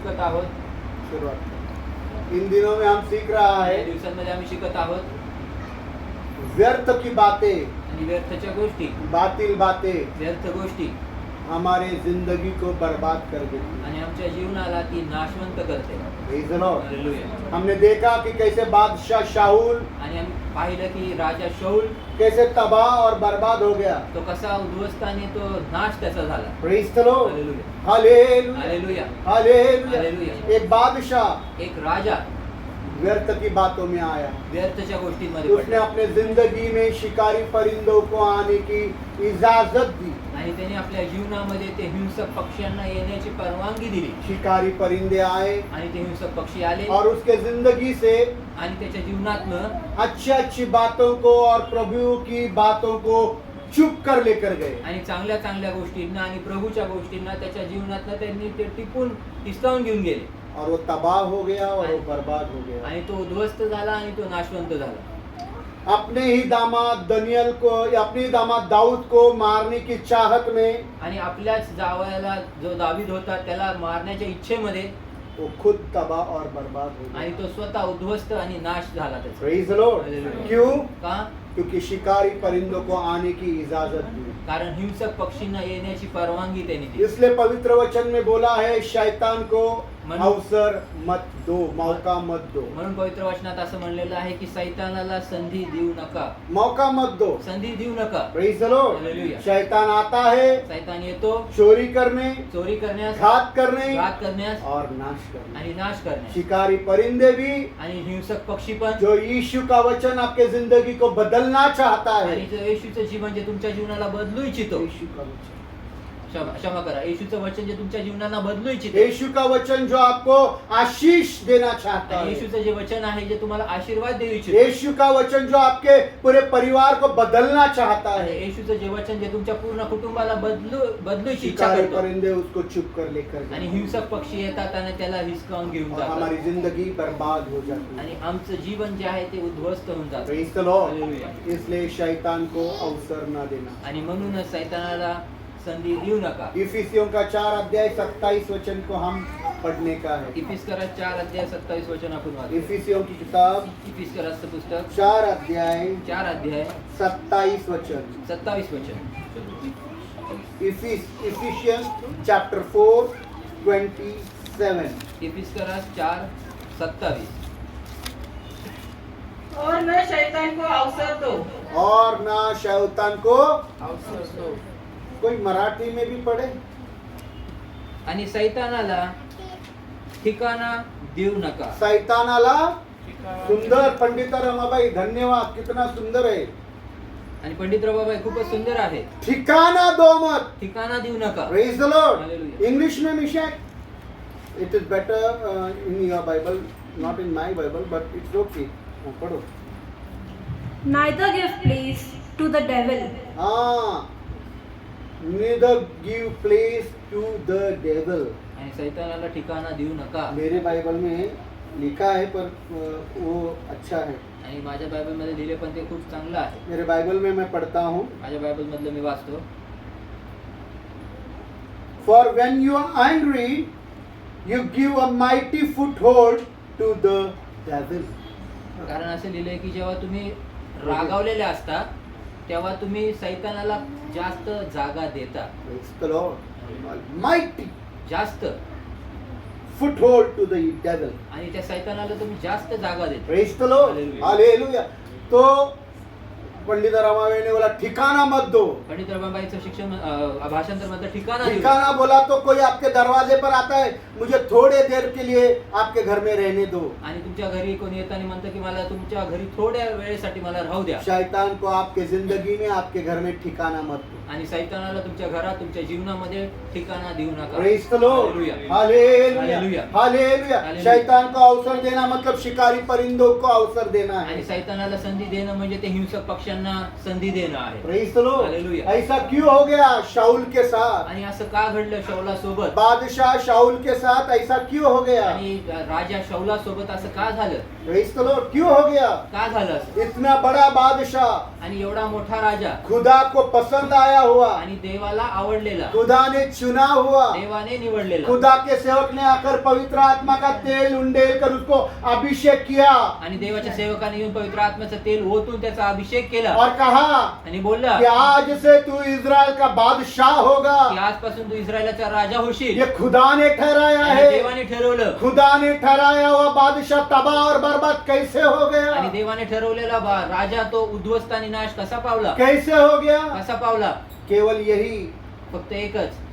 शिकत आहोत. शुरुआत करें. इन दिनों में हम सीख रहा या है दिवसांमध्ये आम्ही शिकत आहोत व्यर्थ की बातें, आणि व्यर्थच्या गोष्टी, बातिल बातें व्यर्थ गोष्टी हमारे जिंदगी को बर्बाद कर देती आणि आमच्या जीवनाला ती नाशवंत करते. Praise the Lord. हालेलुया. हमने देखा कि कैसे बादशाह शाऊल आणि आम्ही पाहिलं की राजा शाऊल कैसे तबाह और बर्बाद हो गया. तो कसा उद्ध्वस्त आणि तो नाश त्याचा झाला. Praise the Lord. Hallelujah. Hallelujah. Hallelujah. Hallelujah. Hallelujah. एक बादशाह एक राजा व्यर्थ की बातों में आया. व्यर्थच्या गोष्टींमध्ये उसने पडला अपने जिंदगी में शिकारी परिंदों को आने की इजाजत दी. आणि त्याने आपल्या जीवनामध्ये ते हिंसक पक्ष्यांना येण्याची परवानगी दिली. शिकारी परिंदे आए आणि ते हिंसक पक्षी आले और उसके जिंदगी से आणि त्याच्या जीवनातनं अच्छी अच्छी बातों को और प्रभु की बातों को चुप कर लेकर गए. आणि चांगल्या चांगल्या गोष्टींना आणि प्रभूच्या गोष्टींना त्याच्या जीवनातनं त्यांनी ते टिपून हिसकावून घेऊन गेले और वो तबाह हो गया और वो बर्बाद हो गया. आणि तो उद्ध्वस्त झाला आणि तो नाशवंत झाला. अपने ही दामाद दनियल को या अपने ही दामाद दाऊद को मारने की चाहत में आणि आपल्याच जावयाला जो दावीद होता त्याला मारण्याच्या इच्छेमध्ये वो खुद तबाह और बर्बाद हो आणि गया. तो स्वतः उद्ध्वस्त आणि नाश झाला त्याचा. Praise the Lord. Hallelujah. क्यों? का? क्योंकि शिकारी परिंदों को आने की इजाजत दी. कारण हिंसक पक्षींना येण्याची परवानगी त्यांनी दिली. इसलिए पवित्र वचन में बोला है शैतान को मन- अवसर मत दो, मौका मत दो. म्हणून पवित्र वचनात असं म्हणलेलं आहे की सैतानाला संधी देऊ नका. मौका मत दो. संधी देऊ नका. Praise the Lord. Hallelujah. शैतान आता है सैतान येतो चोरी करने, चोरी करण्यास, घात करने घात करण्यास और नाश करने. आणि नाश करण्यास. शिकारी परिंदे भी आणि हिंसक पक्षी पण जो यीशु का वचन आपके जिंदगी को बदलना चाहता है. आणि जो येशूचं जीवन जे तुमच्या जीवनाला बदलू इच्छितो, यीशु का वचन, क्षमा करा, येशूचं वचन जे तुमच्या जीवनाला बदलू इच्छितो यीशु का वचन जो आपको आशीष देना चाहता आणि है. येशूचं जे वचन आहे जे तुम्हाला आशीर्वाद देऊ इच्छितो, यीशु का वचन जो आपके पूरे परिवार को बदलना चाहता आणि है. येशूचं जे वचन जे तुमच्या पूर्ण कुटुंबाला बदलूची इच्छा शिकारी करतो परिंदे उसको चुप कर लेकर आणि गए. हिंसक पक्षी येतात आणि त्याला हिसकावून घेऊन और जातात हमारी जिंदगी बर्बाद हो जाती है. आणि आमचं जीवन जे आहे ते उद्ध्वस्त होऊन जातं. Praise the Lord. Hallelujah. इसलिए शैतान को अवसर ना देना. आणि म्हणूनच सैतानाला संधी देऊ नका. इफिसियों का 4 अध्याय 27 वचन को हम पढ़ने का है. इफिसकरात 4 अध्याय 27 वचन आपण वाचू. इफिसियों की किताब इफिसकराचं पुस्तक 4 अध्याय 4 अध्याय 27 वचन. 27 वचन. Ephesians chapter 4 27. इफिसकरात 4:27. और न शैतान को अवसर दो. और ना शैतान को अवसर दो. कोई मराठी में भी पढ़े. आणि सैतानाला ठिकाणा देऊ नका. सैतानाला सुंदर. पंडित रमाबाई धन्यवाद. कितना सुंदर है. आणि पंडित रबाबाई खूपच सुंदर आहे. ठिकाना दो मत. ठिकाणा देऊ नका. Praise the Lord. Hallelujah. English में मिशेक. It is better in your Bible, not in my Bible, but it's okay. पढ़ो. Neither give place to the devil. हाँ. Neither give place to the devil. आणि सैतानाला ठिकाणा देऊ नका. मेरे बाइबल में लिखा है पर वो अच्छा है. आणि माझ्या बायबल मध्ये लिहिले पण ते खूप चांगलं आहे. मेरे बाइबल में मैं पढ़ता हूँ. माझ्या बायबल मधलं मी वाचतो. For when you are angry, you give a mighty foothold to the devil. कारण असं लिहिलंय की जेव्हा तुम्ही रागावलेले असता तेव्हा तुम्ही सैतानाला जास्त जागा देता. Praise the Lord. Mighty जास्त. foothold to the devil. आणि त्या सैतानाला तुम्ही जास्त जागा देता. Praise the Lord. Hallelujah. Hallelujah. तो पंडित रामाबाई ने बोला ठिकाना मत दो. पंडित रमाबाईचं शिक्षण भाषांतर मध्ये ठिकाणा देऊ. ठिकाना बोला तो कोई आपके दरवाजे पर आता है, मुझे थोड़े देर के लिए आपके घर में रहने दो. आणि तुमच्या घरी कोणी येताना म्हणतं की मला तुमच्या घरी थोड्या वेळेसाठी मला राहू द्या. शैतान को आपके जिंदगी में आपके घर में ठिकाना मत दो. आणि सैतानाला तुमच्या घरात तुमच्या जीवनामध्ये ठिकाणा देऊ नका. Praise the Lord. Hallelujah. Hallelujah. Hallelujah. Hallelujah. Hallelujah. शैतान को अवसर देना मतलब शिकारी परिंदों को अवसर देना आणि है. सैतानाला संधी देणं म्हणजे ते हिंसक पक्ष्यांना संधी देणं आहे. Praise the Lord. Hallelujah. ऐसा क्यों हो गया शाऊल के साथ? आणि असं का घडलं शौला सोबत? बादशाह शाऊल के साथ ऐसा क्यों हो गया? आणि राजा शौला सोबत असं का झालं? Praise the Lord. क्यों हो गया? का झालं असं? इतना बड़ा बादशाह आणि एवढा मोठा राजा खुदा को पसंद आया ठहराया हुआ, आणि देवाला आवडलेला, खुदा ने चुना हुआ, देवाने निवडलेला, खुदा के सेवक ने आकर पवित्र आत्मा का तेल उंडेल कर उसको अभिषेक किया आणि देवाच्या सेवकाने येऊन पवित्र आत्म्याचं तेल ओतून त्याचा अभिषेक केला और कहा आणि बोलला कि आज से तू इज़राइल का बादशाह होगा। की आजपासून तू इस्रायलाचा राजा होशील. ये खुदा ने ठहराया आणि है। देवाने ठरवलं, खुदा ने ठहराया हुआ बादशाह तबाह और बर्बाद कैसे हो गया? आणि देवाने ठरवलेला राजा तो उद्ध्वस्त आणि नाश कसा पावला, कैसे हो गया? कसा पावला? केवल यही, फक्त एकच,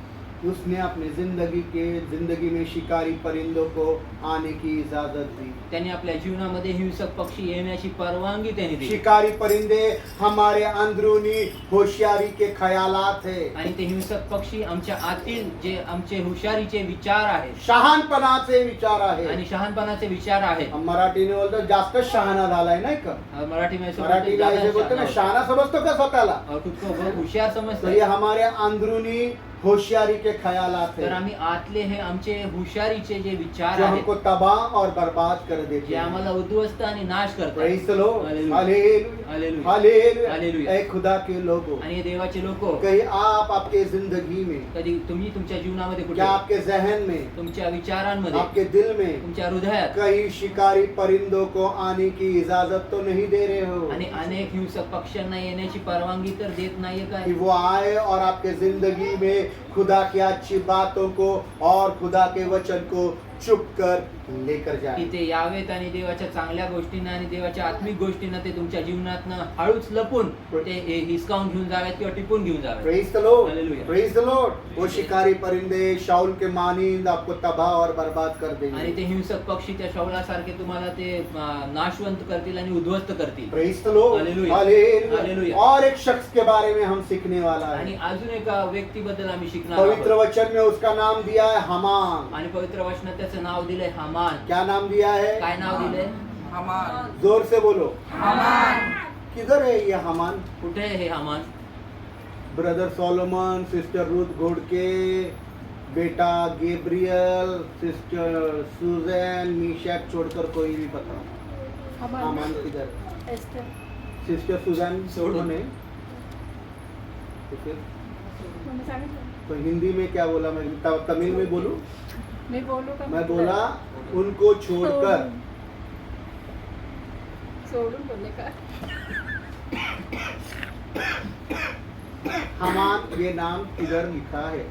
उसने अपनी जिंदगी में शिकारी परिंदों को आने की इजाजत दी। त्यांनी आपल्या जीवनामध्ये हिंसक पक्षी येण्याची परवानगी त्यांनी दिली. शिकारी परिंदे हमारे अंदरूनी होशियारी के ख्यालात है, आणि ते हिंसक पक्षी आमच्या आतील जे आमचे हुशारीचे विचार आहेत शहाणपणाचे विचार आहे। आणि शहाणपणाचे विचार आहेत. मराठीने बोलतो जास्त शहाणा झालाय नाही का? मराठीमध्ये असं मराठीला बोलतात, जे बोलतो ना, शहाणा समजतो का स्वतःला? खुद को बहुत हुशार तो समजतो. ये हमारे अंदरूनी होशियारी के ख्यालात तर है आम्ही आतले हे आमचे हुशारीचे जे विचार जो आहेत हमको तबाह और बर्बाद कर देते जे हैं। आम्हाला उद्ध्वस्त आणि नाश करतात. Praise the Lord. Hallelujah. Hallelujah. Hallelujah. Hallelujah. Hallelujah. ऐ खुदा के लोगों, आणि हे देवाचे लोक, कहीं आप आपके जिंदगी में, कधी तुम्ही तुमच्या जीवनामध्ये कुठे, क्या आपके जहन में, तुमच्या विचारांमध्ये, आपके दिल में तुमच्या हृदयात कई शिकारी परिंदों को आने की इजाजत तो नहीं दे रहे हो आणि अनेक हिंसक पक्ष्यांना येण्याची परवानगी तर देत नाहीये काय? कि वो आए और आपके जिंदगी में खुदा की अच्छी बातों को और खुदा के वचन को चुप कर लेकर की जाए। ते यावेत आणि देवाच्या चांगल्या गोष्टींना आणि देवाच्या आत्मिक गोष्टींना ते तुमच्या जीवनातनं हळूच लपून ते हिसकावून घेऊन जावेत किंवा टिपून घेऊन जावेत. Praise the Lord. Hallelujah. Praise the Lord. वो शिकारी परिंदे शाऊल के मानिंद आपको तबाह और बर्बाद कर आणि देंगे। ते हिंसक पक्षी त्या शौलासारखे तुम्हाला ते नाशवंत करतील आणि उद्ध्वस्त करतील. Praise the Lord. Hallelujah. Hallelujah. Hallelujah. और एक शख्स के बारे में हम सीखने वाला आणि है। अजून एका व्यक्तीबद्दल आम्ही शिकणार आहोत. पवित्र वचन में उसका नाम दिया है हमान। आणि पवित्र वचनात त्याचं नाव दिलंय हामान. क्या नाम दिया है? काय नाव दिलंय? हमान. जोर से बोलो। हमान. किधर है ये हमान? कुठे आहे हे Haman? Brother Solomon, sister Ruth Ghodke, बेटा गैब्रियल, सिस्टर सुजैन, मीशैक छोड़कर कोई भी बताओ हमान किधर? एस्टर. सिस्टर सुजैन सोडून. ने तो फिर मैंने सांगितलं. तो हिंदी में क्या बोला? मैं तमिल में बोलूं? मी बोलू का? मैं बोला उनको छोड़कर। सोडून बोलले का? हमान ये नाम किधर लिखा है?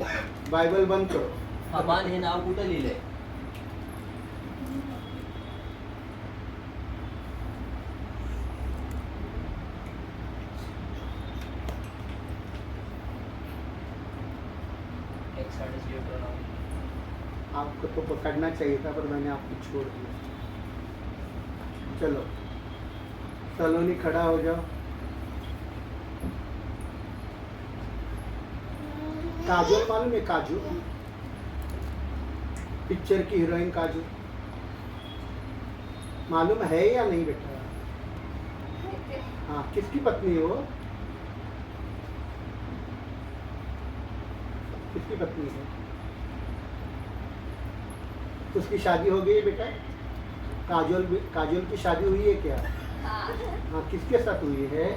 बाइबल बंद करो। हामान हे नाव कुठं लिहिलंय? आपको तो पकड़ना चाहिए था पर मैंने आपको छोड़ दिया। चलो सलोनी खड़ा हो जाओ। काजोल मालूम है? काजू पिक्चर की हीरोइन काजू मालूम है या नहीं बेटा? हाँ, किसकी पत्नी है वो? किसकी पत्नी है? उसकी शादी हो गई है बेटा? काजोल की शादी हुई है क्या? हाँ, किसके साथ हुई है?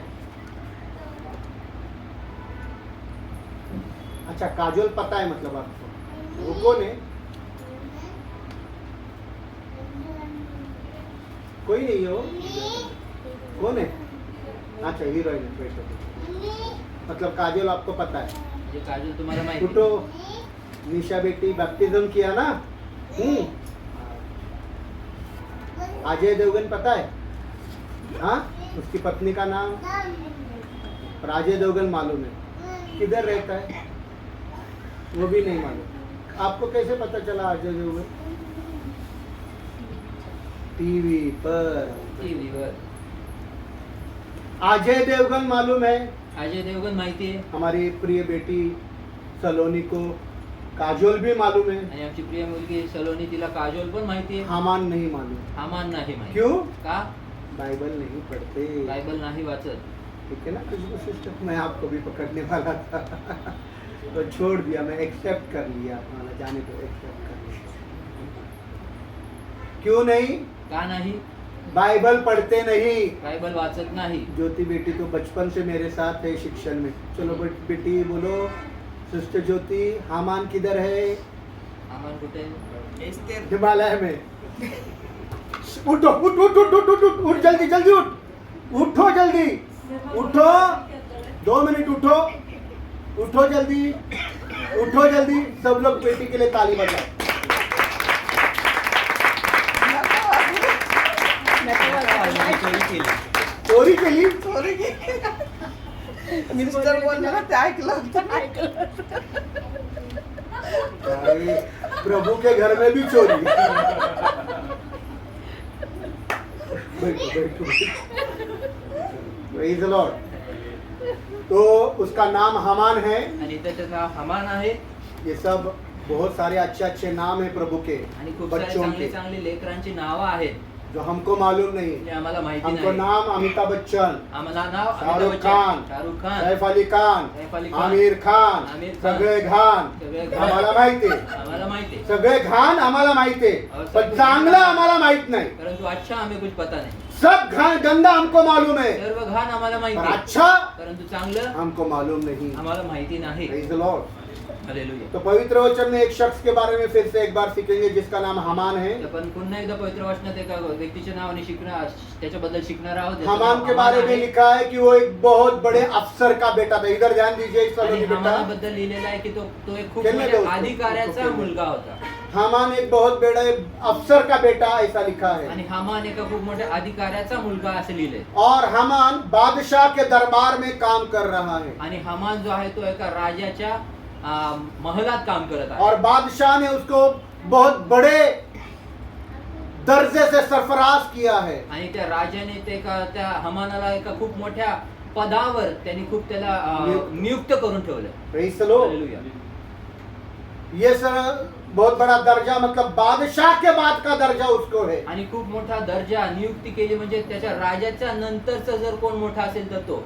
अच्छा, काजोल पता है मतलब आपको? वो कौन है? कोई नहीं है वो? कौन है? अच्छा, हीरोइन है बेटा। मतलब काजोल आपको पता है? जे काजल तुम्हाला माहिती फुटो निशा बेटी बैप्टिज्म किया ना? अजय देवगन पता है? हाँ, उसकी पत्नी का नाम? और अजय देवगन मालूम है। किधर रहता है? वो भी नहीं मालूम। आपको कैसे पता चला अजय देवगन? टीवी पर। टीव्हीवर. अजय देवगन मालूम है? अजय देवगन माहिती आहे हमारी प्रिय बेटी सलोनी को काजोल भी मालूम है। आणि आमची प्रिय मुलगी सलोनी, तिला काजोल पण माहिती आहे. हमान नहीं मालूम। हामान नाही माहिती. क्यों? का? बाइबल नहीं पढ़ते। बायबल नाही वाचत. ठीक है ना खुशबू सिस्टर? मैं आपको भी पकड़ने वाला था तो छोड़ दिया, मैं एक्सेप्ट कर लिया। हाँ, जाने को एक्सेप्ट कर लिया। क्यों नहीं? का नाही? बाइबल पढ़ते नहीं। बायबल वाचत नाही. ज्योति बेटी तो बचपन से मेरे साथ है शिक्षण में। चलो बेटी बोलो, सिस्टर ज्योति, हामान किधर है? हामान कुठे आहे? एस्तेर हिमालय में। उठो उठ उठ उठ उठ उठ उठ उठ जल्दी जल्दी उठ, उठो जल्दी, उठो, 2 मिनट उठो, उठो जल्दी, उठो जल्दी। सब लोग बेटी के लिए ताली बजाओ। चोरी केली. चोरी केली? चोरी केली. मिनिस्टर बोलले ना ते ऐकलं होतं. अरे, प्रभु के घर में भी चोरी। बैठो बैठो। Praise the Lord. तो उसका नाम हामान है। आणि त्याचं नाव हमान आहे. ये सब बहुत सारे अच्छे अच्छे नाम है प्रभु के आणि खूप सारे बच्चों चांगली के, चांगली लेकरांची नावं आहेत जो हमको मालूम नहीं। जे आम्हाला माहिती हमको नाही. नाम अमिताभ बच्चन, आम्हाला नाव शाहरुख अमिताभ बच्चन, खान, शाहरुख खान, सैफ अली खान, सैफ अली खान, आमिर खान, आमिर खान, सगळे घाण सगळे घाण. आम्हाला माहिती आहे. आम्हाला माहिती आहे. सगळे घाण आम्हाला माहिती आहे, पण चांगलं आम्हाला माहित नाही। परंतु अच्छा हमें कुछ पता नहीं. सब घाण गंदा हमको मालूम है, सर्व घाण आम्हाला माहिती पर आहे. अच्छा परंतु चांगलं हमको मालूम नहीं। आम्हाला माहिती नाही. Praise the Lord. हालेलुया. तो पवित्र वचन में एक शख्स के बारे में फिर से एक बार सीखेंगे जिसका नाम हामान है। आपण पुन्हा एकदा पवित्र वचनात एका व्यक्तीचे नाव आणि शिकणार त्याच्याबद्दल शिकणार आहोत. ज्याचं हामान नाव के बारे हामान में आहे. लिखा है कि वो एक बहुत बड़े अफसर का बेटा था। इधर ध्यान दीजिए आणि सलोनी बेटा। हामानाबद्दल लिहिलेलं आहे की तो एक खूप खेळणे मोठ्या दो उसको, अधिकाऱ्याचा उसको खेळणे. मुलगा होता. हामान एक बहुत बड़े अफसर का बेटा ऐसा लिखा है। आणि हामान एका खूप मोठ्या अधिकाऱ्याचा मुलगा असं लिहिलंय. और हामान बादशाह के दरबार में काम कर रहा है, आणि हामान जो आहे तो एका राजाच्या महलात काम करत आहे. और बादशाह ने उसको बहुत बड़े दर्जे से सरफराज किया है। आणि त्या राजाने त्या हमानाला एका खूप मोठ्या पदावर त्यांनी खूप त्याला नियुक्त करून ठेवलं. Praise the Lord. हालेलुया. ये सर बहुत बड़ा दर्जा, मतलब बादशाह के बाद का दर्जा उसको है। आणि खूप मोठा दर्जा नियुक्ती केली म्हणजे त्याच्या राजाच्या नंतरचा जर कोण मोठा असेल तर तो,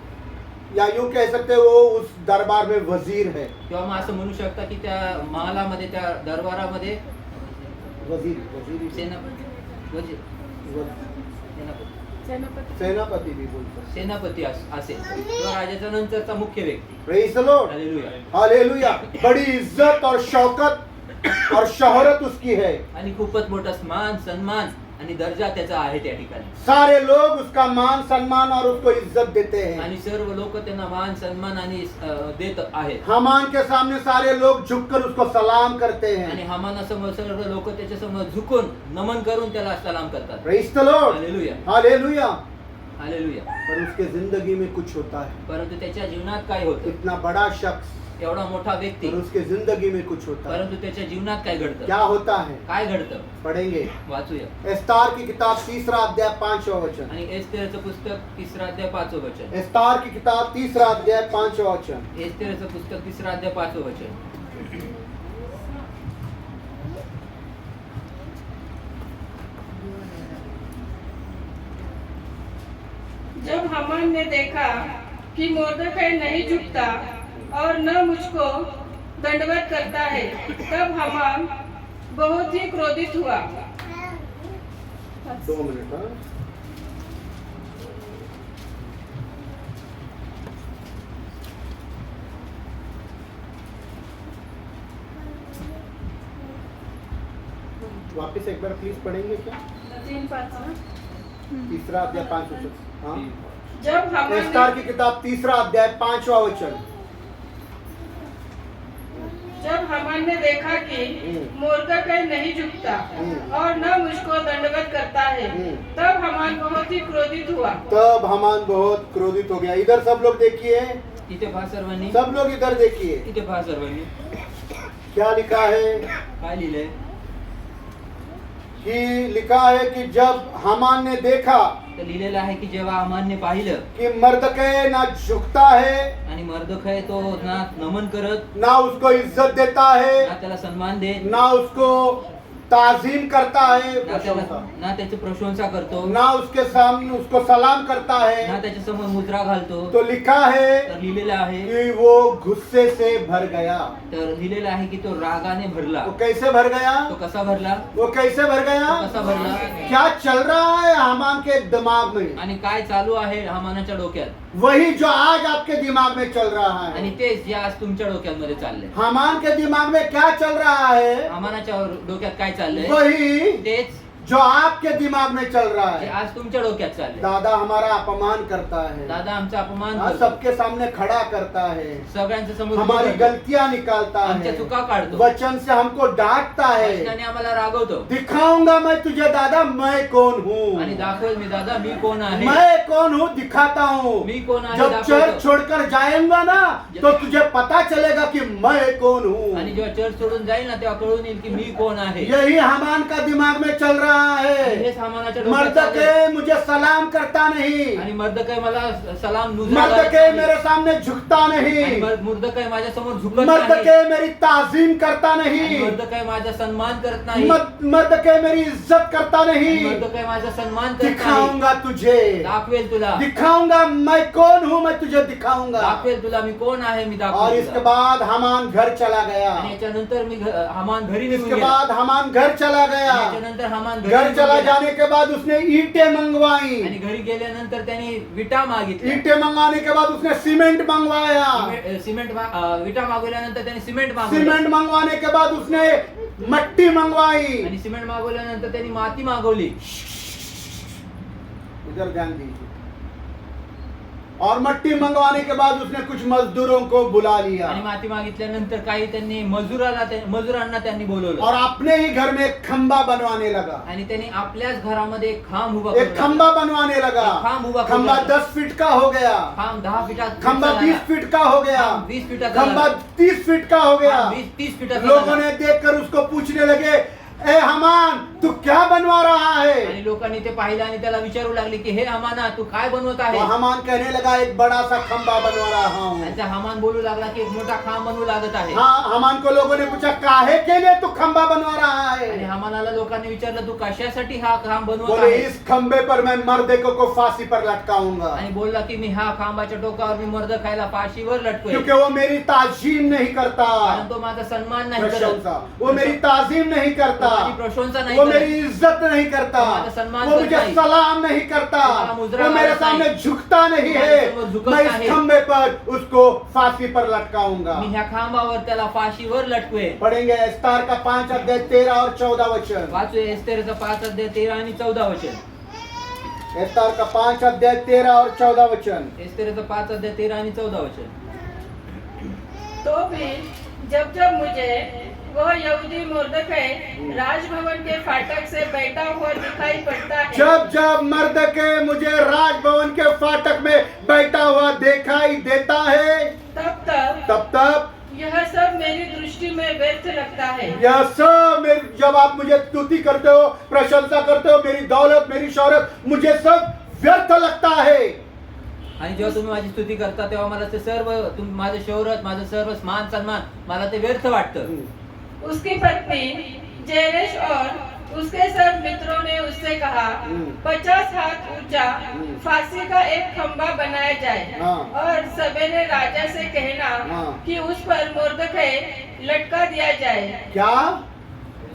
या यूं कह सकते हो वो उस दरबार में वजीर है। किंवा मग असं म्हणू शकता की त्या महालामध्ये त्या दरबारामध्ये वजीर वजीर सेनापती वजीर सेनापती सेनापति भी बोल सकते। सेनापती असेल किंवा राजाच्या नंतरचा मुख्य व्यक्ती. Praise the Lord, hallelujah. Hallelujah. बड़ी इज्जत और शौकत और शोहरत उसकी है। आणि खूपच मोठा मान सन्मान आणि दर्जा त्याचा आहे त्या ठिकाणी. सारे लोग उसका मान सम्मान और उसको इज्जत देते हैं। आणि सर्व लोक त्यांना मान सन्मान आणि देत आहेत. हामान के सामने सारे लोग झुककर उसको सलाम करते आणि हैं। हामानासमोर सर्व लोक त्याच्या समोर झुकून नमन करून त्याला सलाम करतात. Praise the Lord, hallelujah. Hallelujah. Hallelujah. पर उसके जिंदगी में कुछ होता है। परंतु त्याच्या जीवनात काय होतं? इतना बड़ा शख्स, एवढा मोठा व्यक्ती, पर उसके जिंदगी में कुछ होता है। परंतु त्याच्या जीवनात काय घडतं? क्या होता है? काय घडतं? पढ़ेंगे। वाचूया. एस्तार की किताब 3 अध्याय 5वां वचन। आणि एस्तेरचं पुस्तक 3 अध्याय 5 वचन. एस्तार की किताब 3 अध्याय 5वां वचन। एस्तेरचं पुस्तक 3 अध्याय 5 वचन. जब हामान ने देखा कि मोर्दकै नहीं झुकता और न मुझको दंडवत करता है, तब हामान बहुत ही क्रोधित हुआ। 2 मिनट। हाँ, वापस एक बार प्लीज पढ़ेंगे क्या? 3 अध्याय 5 वचन। हाँ, जब हामान एस्तार ने की किताब 3 अध्याय 5वां वचन। जब हामान ने देखा कि मोर्दकै नहीं झुकता और न मुझको दंडवत करता है, तब हामान बहुत ही क्रोधित हुआ। तब हामान बहुत क्रोधित हो गया। इधर सब लोग देखिए, इथे पहा सर्वांनी, सब लोग इधर देखिए इथे पहा सर्वांनी. क्या लिखा है। काय लिहिलंय? कि लिखा है कि जब हामान ने देखा तर लिहिलेलं आहे की जेव्हा हामानने पाहिलं कि मर्दकै ना झुकता है, आणि मर्दखय तो ना नमन करत, ना उसको इज्जत देता है, ना त्याला सन्मान देत, ना उसको ताजीम करता है, ना प्रशंसा, ना त्याची प्रशंसा करतो, ना उसके सामने उसको सलाम करता है, ना त्याच्या समोर मुद्रा घालतो. तो लिखा है तर लिहिलेलं आहे, कि वो गुस्से से भर गया. तर लिहिलेलं आहे की तो रागाने भरला. वो कैसे भर गया? तो कसा भरला? वो कैसे भर गया? तो कसा भरला? क्या चल रहा है हामान के दिमाग में? आणि काय चालू आहे हामानाच्या डोक्यात? वही जो आज आपके दिमाग में चल रहा आणि है. तेच जे आज तुमच्या डोक्यांमध्ये चाललंय. हामान के दिमाग में क्या चल रहा है? हामानाच्या डोक्यात काय चाललंय? वही तेच जो आपके दिमाग में चल रहा जे है. आज तुमच्या डोक्यात चाललंय. दादा हमारा अपमान करता है, दादा आमचा अपमान हाँ, करतो, सबके सामने खड़ा करता है, सगळ्यांच्या समोर हमारी उभं करतो, गलतियां निकालता आमच्या है, चुका काढतो, वचन से हमको डांटता है. वचनाने आम्हाला रागवतो दिखाऊंगा मैं तुझे दादा मैं कौन हूँ. आणि दाखवेल मी दादा मी कोण आहे, मैं कौन हूँ दिखाता हूँ. मी कोण आहे जब दाखवतो. चर्च छोड़कर जाएगा ना तो तुझे पता चलेगा कि मैं कौन हूँ. आणि जेव्हा चर्च सोडून जाईल ना तेव्हा कळून येईल की मी कोण आहे. यही हामान का दिमाग में चल रहा आणि है. हेच हामानाच्या डोक्यात मर्दके चाललंय. मुझे सलाम करता नहीं, आणि मर्दकाय मला सलाम नुजरा मर्दके घालत मेरे नाही. सामने झुकता आणि नहीं, मर्दकाय माझ्या समोर झुकत नाही, मर्दके मेरी ताजीम करता आणि नहीं, मर्दकाय माझा सन्मान करत नाही, मर्दके मेरी इज्जत करता आणि नहीं. मर्दकाय माझा सन्मान करत नाही. दिखाऊंगा तुझे, दाखवेल तुला, दिखाऊंगा मैं कौन हूँ, मैं तुझे दिखाऊंगा. दाखवेल तुला मी कोण आहे मी और दाखवेल इसके तुला. बाद हामान घर चला गया. आणि याच्यानंतर मी हामान घरी निघून इसके गेला. बाद हामान घर चला गया. आणि याच्यानंतर हामान घरी घर निघून चला गेला. जाने के बाद उसने ईंटें मंगवाई. आणि घरी गेल्यानंतर त्यांनी विटा मागितल्या. ईंटें मंगवाने के बाद उसने सीमेंट मंगवाया. विटा मागवल्यानंतर त्यांनी सिमेंट मागवलं. सीमेंट मंगवाने के बाद उसने मट्टी मंगवाई. आणि सिमेंट मागवल्यानंतर त्यांनी माती मागवली. इधर ध्यान दीजिए. और मट्टी मंगवाने के बाद उसने कुछ मजदूरों को बुला लिया आणि माती मागितल्यानंतर काही त्यांनी मजुरांना त्यांनी बोलवलं. और अपने ही घर में एक खंबा बनवाने लगा. आणि त्यांनी आपल्याच घरामध्ये एक खांब उभा एक खंबा बनवाने लगा. खांब उभा करू खंबा लागला. 10 फीट का हो गया. खांब 10 फीटाचा खंबा झाला. 20 फीट का हो गया. खांब 20 फीटाचा खंबा झाला. 30 फीट का हो गया. खांब 20-30 फीटाचा लोगों झाला. ने देखकर उसको पूछने लगे, ए हमान तू क्या बनवा रहा है. आणि लोकांनी ते पाहिलं आणि त्याला विचारू लागले की हे हमाना तू काय बनवत आहे. तो हमान कहने लगा एक बड़ा सा खंबा बनवा रहा हूँ. आणि त्या हमान बोलू लागला की एक मोठा खांब बनवू लागत आहे. हाँ, हमान को लोगों ने पूछा काहे के लिए तू खंबा बनवा रहा आणि है. हमानाला लोकांनी विचारलं तू कशासाठी हा खांब बनवत बोले आहे. इस खंबे पर मैं मर्दे को फांसी पर लटकाऊंगा, आणि बोलला की मी हा खांबाच्या टोकावर मी मर्द खायला फाशीवर लटकोय. क्योंकि वो मेरी ताजीम नहीं करता. कारण तो माझा सन्मान नाही करत. प्रशंसा, वो मेरी ताजीम नहीं करता, माझी प्रशंसा नाही वो करत. मेरी इज्जत नहीं करता, तुम्हारा सम्मान वो करता मुझे नहीं. सलाम नहीं करता, तुम्हारा मुद्रा वो मेरे करता सामने नहीं. झुकता नहीं तुम्हारे है. समोर झुकत मैं इस नाही. खंबे पर उसको फांसी पर लटकाऊंगा. मी ह्या खांबावर त्याला फाशीवर लटकोय. पढ़ेंगे एस्तार का 5 अध्याय 13 और 14 वचन. वाचू एस्तेरचा 5 अध्याय 13 आणि 14 वचन. एस्तार का 5 अध्याय 13 और 14 वचन. एस्तेरचा 5 अध्याय 13 आणि 14 वचन. तो भी जब जब मुझे वह यहूदी मुर्दकै राजभवन के फाटक से बैठा हुआ दिखाई पड़ता है, जब जब मर्दके मुझे राजभवन के फाटक में बैठा हुआ दिखाई देता है, तब तब तब तब यह सब मेरी दृष्टि में व्यर्थ लगता है. यह सब मेरी, जब आप मुझे स्तुति करते हो, प्रशंसा करते हो, मेरी दौलत मेरी शौहरत मुझे सब व्यर्थ लगता है. आणि जेव्हा तुम्ही माझी स्तुती करता तेव्हा मला ते सर्व माझं शौहरत माझं सर्व मान सन्मान मला ते व्यर्थ वाटतं. उसकी पत्नी जेरेश और उसके सब मित्रों ने उससे कहा, 50 हाथ ऊंचा फांसी का एक खंबा बनाया जाए हाँ। और सवेरे राजा से कहना हाँ। कि उस पर मुर्दकै लटका दिया जाए. क्या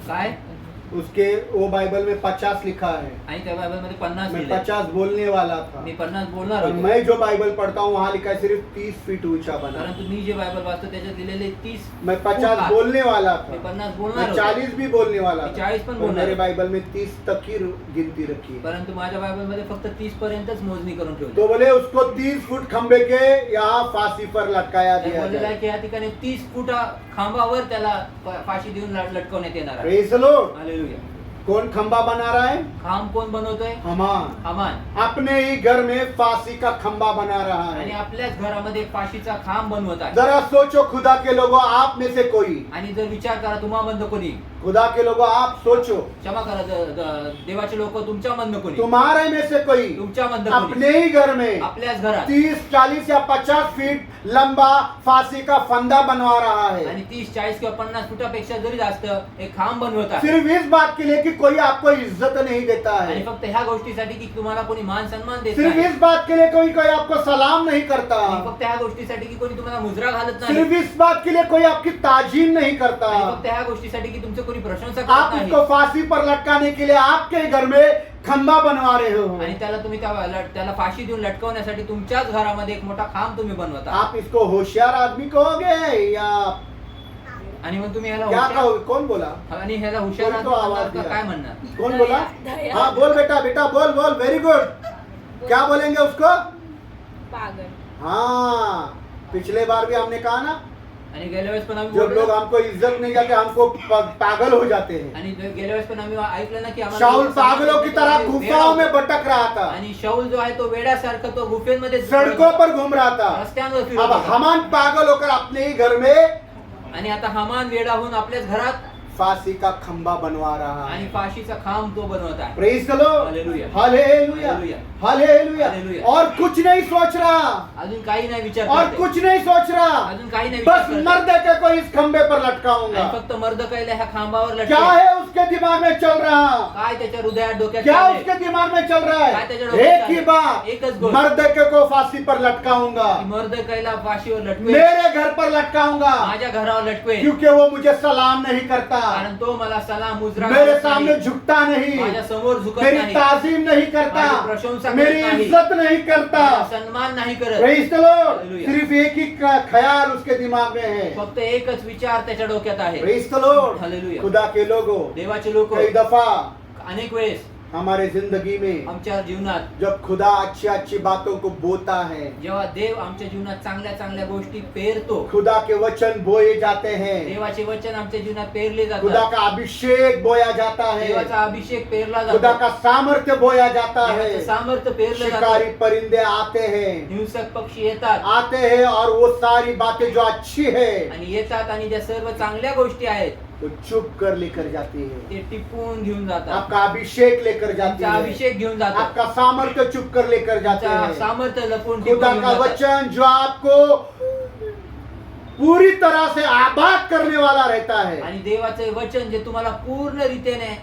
काय उसके वो बाइबल में 50 लिखा है. आणि त्या बायबल मध्ये 50 मैं लिहिलंय. 50 बोलने वाला था, मी 50 बोलणार और होतो. मैं जो बाइबल पढ़ता हूँ वहाँ लिखा है सिर्फ 30 फीट ऊंचा बना. परंतु मी जे बायबल वाचतो त्याच्यात लिहिलेले 30 मैं 50 बोलने वाला मी था, 50 मैं बोलणार होतो. 40 भी बोलने वाला मैं था, 40 पण पर बोलणार मेरे आहे. बाइबल में 30 तक ही गिनती रखी है. परंतु माझ्या बायबल मध्ये फक्त 30 पर्यंतच मोजणी करून ठेवली. तो बोले उसको 30 फुट खंबे के यहाँ फांसी पर लटकाया त्या दिया बोललेलं आहे जाए. की या ठिकाणी 30 फुटा खांबावर त्याला फाशी देऊन लटकवण्यात येणार आहे. Praise the Lord. हालेलुया. कौन खंबा बना रहा है? खांब कोण बनवतोय? हमान. हमान. अपने ही घर में फांसी का खंबा बना रहा आणि है. आपल्याच घरामध्ये एक फाशीचा खांब बनवत आहे. जरा सोचो खुदा के लोगों, आप में से कोई आणि जर विचार करा तुम्हामधलं कोणी खुदा के लोगों आप सोचो, क्षमा करा देवाचे लोक, तुमच्या मधनं कोणी, तुम्हारे में से कोई तुमच्या मधनं कोणी अपने ही घर में आपल्याच घरात 30, 40 या 50 फीट लंबा फांसी का फंदा बनवा रहा है, आणि 30, 40 किंवा 50 फुटापेक्षा जरी जास्त एक खांब बनवत आहे, सिर्फ इस बात के लिए कि कोई आपको इज्जत नहीं देता आणि है, फक्त ह्या गोष्टीसाठी की तुम्हाला कोणी मान सन्मान देत सिर्फ नाही, इस बात के लिए कोई कोई आपको सलाम नहीं करता, आणि फक्त ह्या गोष्टीसाठी की कोणी तुम्हाला मुजरा घालत नाही, सिर्फ इस बात के लिए कोई आपकी ताजीम नहीं करता, आणि फक्त ह्या गोष्टीसाठी की तुमचं कोणी प्रशंसा आप करत नाही, उसको फांसी पर लटकाने के लिए आपके घर में खंबा बनवा रहे हो, आणि त्याला तुम्ही त्याला फाशी देऊन लटकवण्यासाठी तुमच्याच घरामध्ये एक मोठा खांब तुम्ही बनवता, आप इसको होशियार आदमी कहोगे या आणि मग तुम्ही ह्याला क्या हुशार कहो? कौन बोला? आणि ह्याला हुशार कोणी तो आदमी आवाज म्हणणार का दिया? काय म्हणणार? कौन बोला? दया। हाँ बोल बेटा, बेटा बोल बोल, वेरी गुड। क्या बोलेंगे उसको? पागल। हाँ, पिछले बार भी हमने कहा ना, आणि गेल्या वेळेस पण आम्ही जब लोग बोललो, हमको इज्जत नहीं करते हमको पागल हो जाते हैं। आणि गेल्या वेळेस पण आम्ही ऐकलं ना की शाऊल पागलों की तरह गुफाओं में भटक रहा था, आणि शाऊल जो आहे तो वेड्यासारखा तो गुफेमध्ये सड़कों पर घूम रहा था। रस्त्यांवर फिरत अब होता. हमान पागल होकर अपने ही घर में आणि आता हमान वेडा होऊन आपल्याच घरात फांसी का खंबा बनवा रहा आणि है। फाशीचा खांब तो बनवत आहे. Praise the Lord, hallelujah. Hallelujah, hallelujah. Hallelujah. Hallelujah. और कुछ नहीं सोच रहा, अजून काही नाही विचार और करते. कुछ नहीं सोच रहा, अजून काही नाही बस विचार करते. मर्द के को इस खंबे पर आणि लटकाऊंगा। फक्त मर्दकैला ह्या खांबावर क्या लटके. है उसके दिमाग में चल रहा? काय त्याच्या हृदयात डोक्यात क्या चाललंय? उसके दिमाग में चल रहा काय त्याच्या है? डोक्यात एक ही चाललंय? बात, एकच गोष्ट. मर्द के को फांसी पर लटकाऊंगा, की मर्दकैला फाशीवर लटवे, मेरे घर पर लटकाऊंगा, माझ्या घरावर लटवे, क्योंकि वो मुझे सलाम नहीं करता, कारण तो मला सलाम मुजरा मेरे करत सामने नाही, झुकता नहीं, माझ्या समोर झुकत मेरी नाही, ताजीम नहीं करता, माझी प्रशंसा करत मेरी नाही, इज्जत नहीं करता। माझा सन्मान नाही करत. Praise the Lord. हालेलुया. सिर्फ एक ही ख्याल उसके दिमाग में है। फक्त एकच विचार त्याच्या डोक्यात आहे. Praise the Lord. हालेलुया. खुदा के लोगों, देवाचे लोक कई दफा अनेक वेळेस हमारे जिंदगी में आमच्या जीवनात जब खुदा अच्छी अच्छी बातों को बोता है, जेव्हा देव आमच्या जीवनात चांगल्या चांगल्या गोष्टी पेरतो, खुदा के वचन बोए जाते हैं, देवाचे वचन आमच्या जीवनात पेरले खुदा जातात, का अभिषेक बोया जाता है, देवाचा अभिषेक पेरला खुदा जातो, का सामर्थ्य बोया जाता है। देवाचं सामर्थ्य पेरलं शिकारी जातं, परिंदे आते हैं, हिंसक पक्षी येतात आते हैं और वो सारी बातें जो अच्छी है आणि येतात आणि ज्या सर्व चांगल्या गोष्टी आहेत वो चुप कर लेकर जाती है, ते टिपून घेऊन जातात, आपका अभिषेक लेकर जाती त्यांचा है, अभिषेक घेऊन जातात, आपका सामर्थ्य चुप कर लेकर जाते त्यांचं हैं। सामर्थ्य लपून टिपून खुदा घेऊन का जातात. वचन जो आपको पूरी तरह से आबाद करने वाला रहता है। आणि देवाचे वचन जे तुम्हाला पूर्ण रीतीने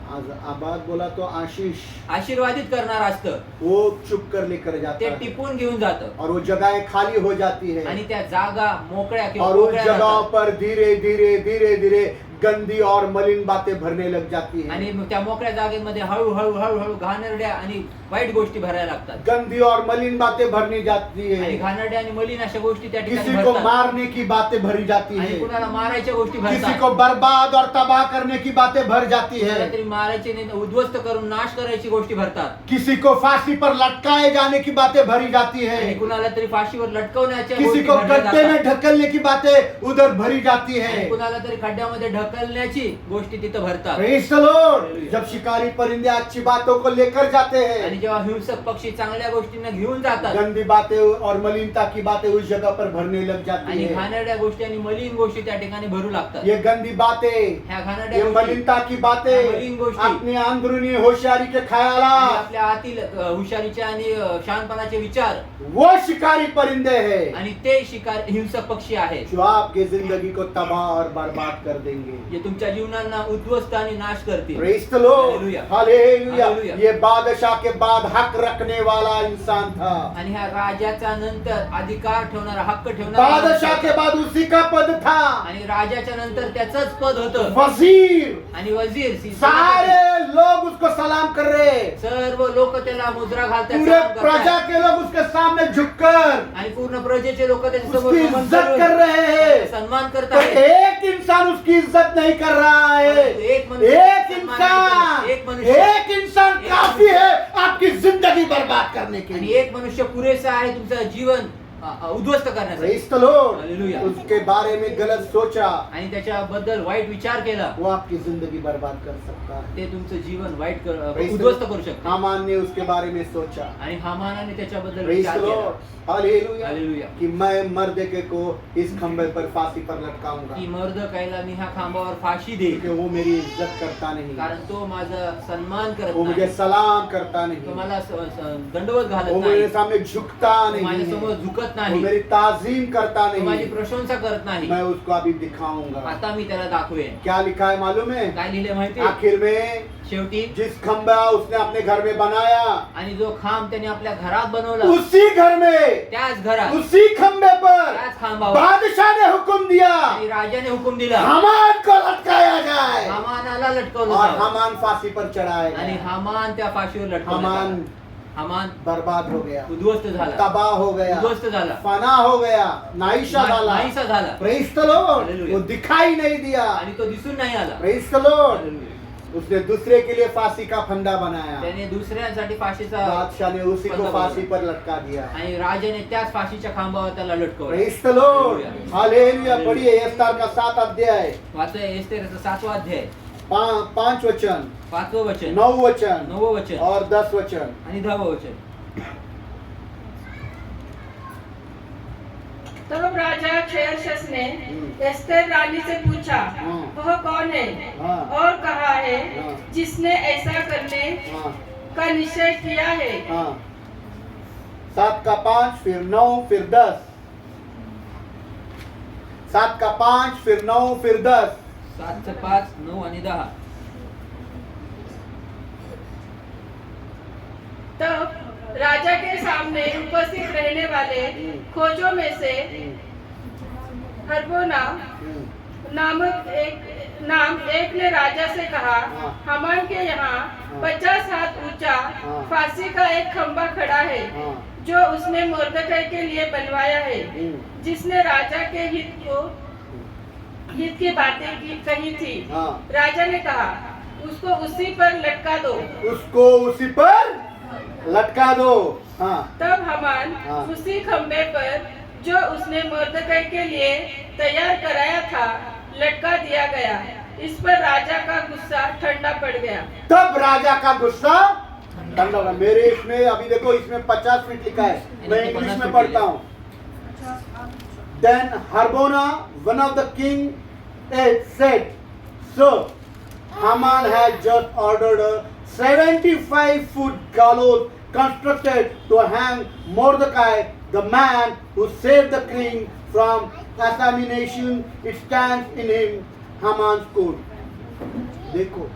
आज आबाद बोला तो आशीष, आशीर्वादित करणार असतं, वो चुप कर लेकर जाता ते है टिपून घेऊन जातं और वो जगहें खाली हो जाती है आणि त्या जागा मोकळ्या किंवा और उन मोकळ्या जगहों जातात. पर धीरे धीरे धीरे धीरे गंदी और मलिन बातें भरने लग जाती आणि हैं। मग त्या मोकळ्या जागेमध्ये हळूहळू हळूहळू घाणेरड्या आणि वाईट गोष्टी भरायला लागतात गंदी और मलिन बातें भरनी जाती आणि है, घाणेरड्या आणि मलिन अशा गोष्टी त्या ठिकाणी किसी को भरतात मारने की बातें भरी जाती आणि है, कुणाला मारायच्या गोष्टी किसी भरतात, को बर्बाद और तबाह करने की बातें भर जाती कुणाला है, तरी मारायची नाही, उद्ध्वस्त करून नाश करायची गोष्टी भरतात किसी को फांसी पर लटकाए जाने की बातें भरी जाती आणि है, कुणाला तरी फाशीवर लटकवण्याच्या किसी गोष्टी को भरल्या गड्ढे में जातात ढकलने की बातें उधर भरी जाती आणि है। कुणाला तरी खड्ड्यामध्ये ढकलण्याची गोष्टी तिथं भरतात प्रेज द लॉर्ड। जब शिकारी परिंदे अच्छी बातों को लेकर जाते आणि हैं, जेव्हा हिंसक पक्षी चांगल्या गोष्टींना घेऊन जातात गंदी बातें और मलिनता की बातें उस जगह पर भरने लग जाती आणि है। घाणेरड्या गोष्टी आणि मलिन गोष्टी त्या ठिकाणी भरू लागतात. ये गंदी बातें, ह्या ये घाणेरड्या गोष्टी मलिनता की मलिन बातें गोष्टी, अपनी अंदरूनी होशियारी के आणि ख्यालात, आपल्या आतील हुशारीचे आणि शहाणपणाचे विचार वो शिकारी परिंदे हैं आणि ते शिकार हिंसक पक्षी आहेत जो आपकी जिंदगी को तबाह और बर्बाद कर देंगे। जे तुमच्या जीवनांना उद्ध्वस्त आणि नाश करतील. Praise the Lord, hallelujah. Hallelujah. Hallelujah. ये बादशाह के बाद हक रखने वाला इंसान था, आणि ह्या राजाच्या नंतर अधिकार ठेवणारा, हक्क ठेवणारा बादशाह के बाद उसी का पद था आणि राजाच्या नंतर त्याचंच पद होतं वजीर। आणि वजीर सारे लोग उसको सलाम कर रहे, सर्व लोक त्याला मुद्रा घालतात, पूरे सलाम प्रजा करतात. के लोग उसके सामने झुककर आणि पूर्ण प्रजेचे लोक त्याच्या समोर उसकी नमन इज्जत करून कर रहे हैं, सन्मान करत पर आहेत. एक इंसान उसकी इज्जत नहीं कर रहा है। एक मनुष्य एक सन्मान इंसान, नहीं करत. एक इंसान काफी है आपकी जिंदगी बर्बाद करने के आणि लिए। एक मनुष्य पुरेसा आहे तुमचं जीवन उद्ध्वस्त करण्यासाठी Praise the Lord. Hallelujah. उसके बारे में गलत सोचा, आणि त्याच्याबद्दल वाईट विचार केला, वो आपकी जिंदगी बर्बाद कर सकता है. ते तुमचं जीवन Praise the उद्ध्वस्त Lord. करू शकते. हामान ने उसके बारे में सोचा. आणि हामानाने त्याच्याबद्दल Praise विचार the केला Lord. Hallelujah. Hallelujah. कि मैं मर्दके को इस खंबे पर फांसी पर लटकाऊंगा, की मर्दकाईला मी ह्या खांबावर फाशी देईल, क्योंकि वो मेरी इज्जत करता नहीं, कारण तो माझा सन्मान करत वो मुझे नाही, सलाम करता तो नहीं, मला दंडवत घालत वो नाही, मेरे सामने झुकता तो माझ्या समोर नहीं, झुकत वो नाही, मेरी ताजीम करता तो माझी नहीं. प्रशंसा करत नाही. मैं उसको अभी दिखाऊंगा. आता मी त्याला दाखवेन. क्या लिखा है मालूम है? काय लिहिले माहिती? आखिर में शेवटी जिस खंबा उसने अपने घर में बनाया, आणि जो खांब त्याने आपल्या घरात बनवला, उसी घर में, त्याच घरात, उसी खंबे पर त्याच खांबावर बादशाह ने हुक्म दिया आणि राजाने हुकुम दिला, हामान को लटकाया जाए, हामानाला लटकवलं और जावं. हामान फांसी पर चढ़ाया आणि गया. हामान त्या फाशीवर लटकवला हामान गेला. हामान बर्बाद हो गया, उद्ध्वस्त झाला, तबाह हो गया, उद्ध्वस्त झाला, फना हो गया, नाईशा झाला. नाहीसा झाला, प्रेज द लॉर्ड. Hallelujah. वो दिखाई नहीं दिया. आणि तो दिसून नाही आला. Praise the Lord. Hallelujah. उसने दूसरे के लिए फांसी का फंदा बनाया, त्याने दुसऱ्यांसाठी फाशीचा बादशाह ने उसी को फंदा फांसी बनवला. पर लटका दिया. आणि राजाने त्याच फाशीच्या खांबावर त्याला लटकवलं. Praise the Lord. Hallelujah. Hallelujah. पढ़िए एस्तर का 7 अध्याय, वाचूया एस्तेरचा 7वां अध्याय, 5 वचन, 5वं वचन, 9 वचन 9वं वचन और 10 वचन. आणि 10वं वचन. तब राजा खेरशस ने एस्तेर रानी से पूछा, वह कौन है हाँ। और कहा है हाँ। जिसने ऐसा करने हाँ, का निश्चय किया है? हाँ. 7 का 5 फिर 9 फिर 10. 7 का 5 फिर 9 फिर 10. 7 चं 5, 9 आणि 10. तब राजा के सामने उपस्थित रहने वाले खोजों में से हरबोना नाम एक ने राजा से कहा, हाँ। हामान के यहाँ हाँ। 50 हाथ ऊंचा हाँ। फांसी का एक खंबा खड़ा है, हाँ. जो उसने मोर्दकै के लिए बनवाया है, जिसने राजा के हित की बातें कही थी. हाँ. राजा ने कहा, उसको उसी पर लटका दो. उसको उसी पर लटका दो. हाँ. तब हामान हाँ। उसी खंबे पर जो उसने मोर्दकै के लिए तैयार कराया था लटका दिया गया. इस पर राजा का गुस्सा ठंडा पड़ गया. तब राजा का गुस्सा ठंडा होगा. मेरे इसमें अभी देखो, इसमें 50 फीट लिखा है, मैं इंग्लिश में पढ़ता हूँ. Then Harbona, one of the king, said, so Haman had just ordered a 75-foot gallows constructed to hang Mordecai, the man who saved the king from assassination. It stands in him, Haman's code. देखो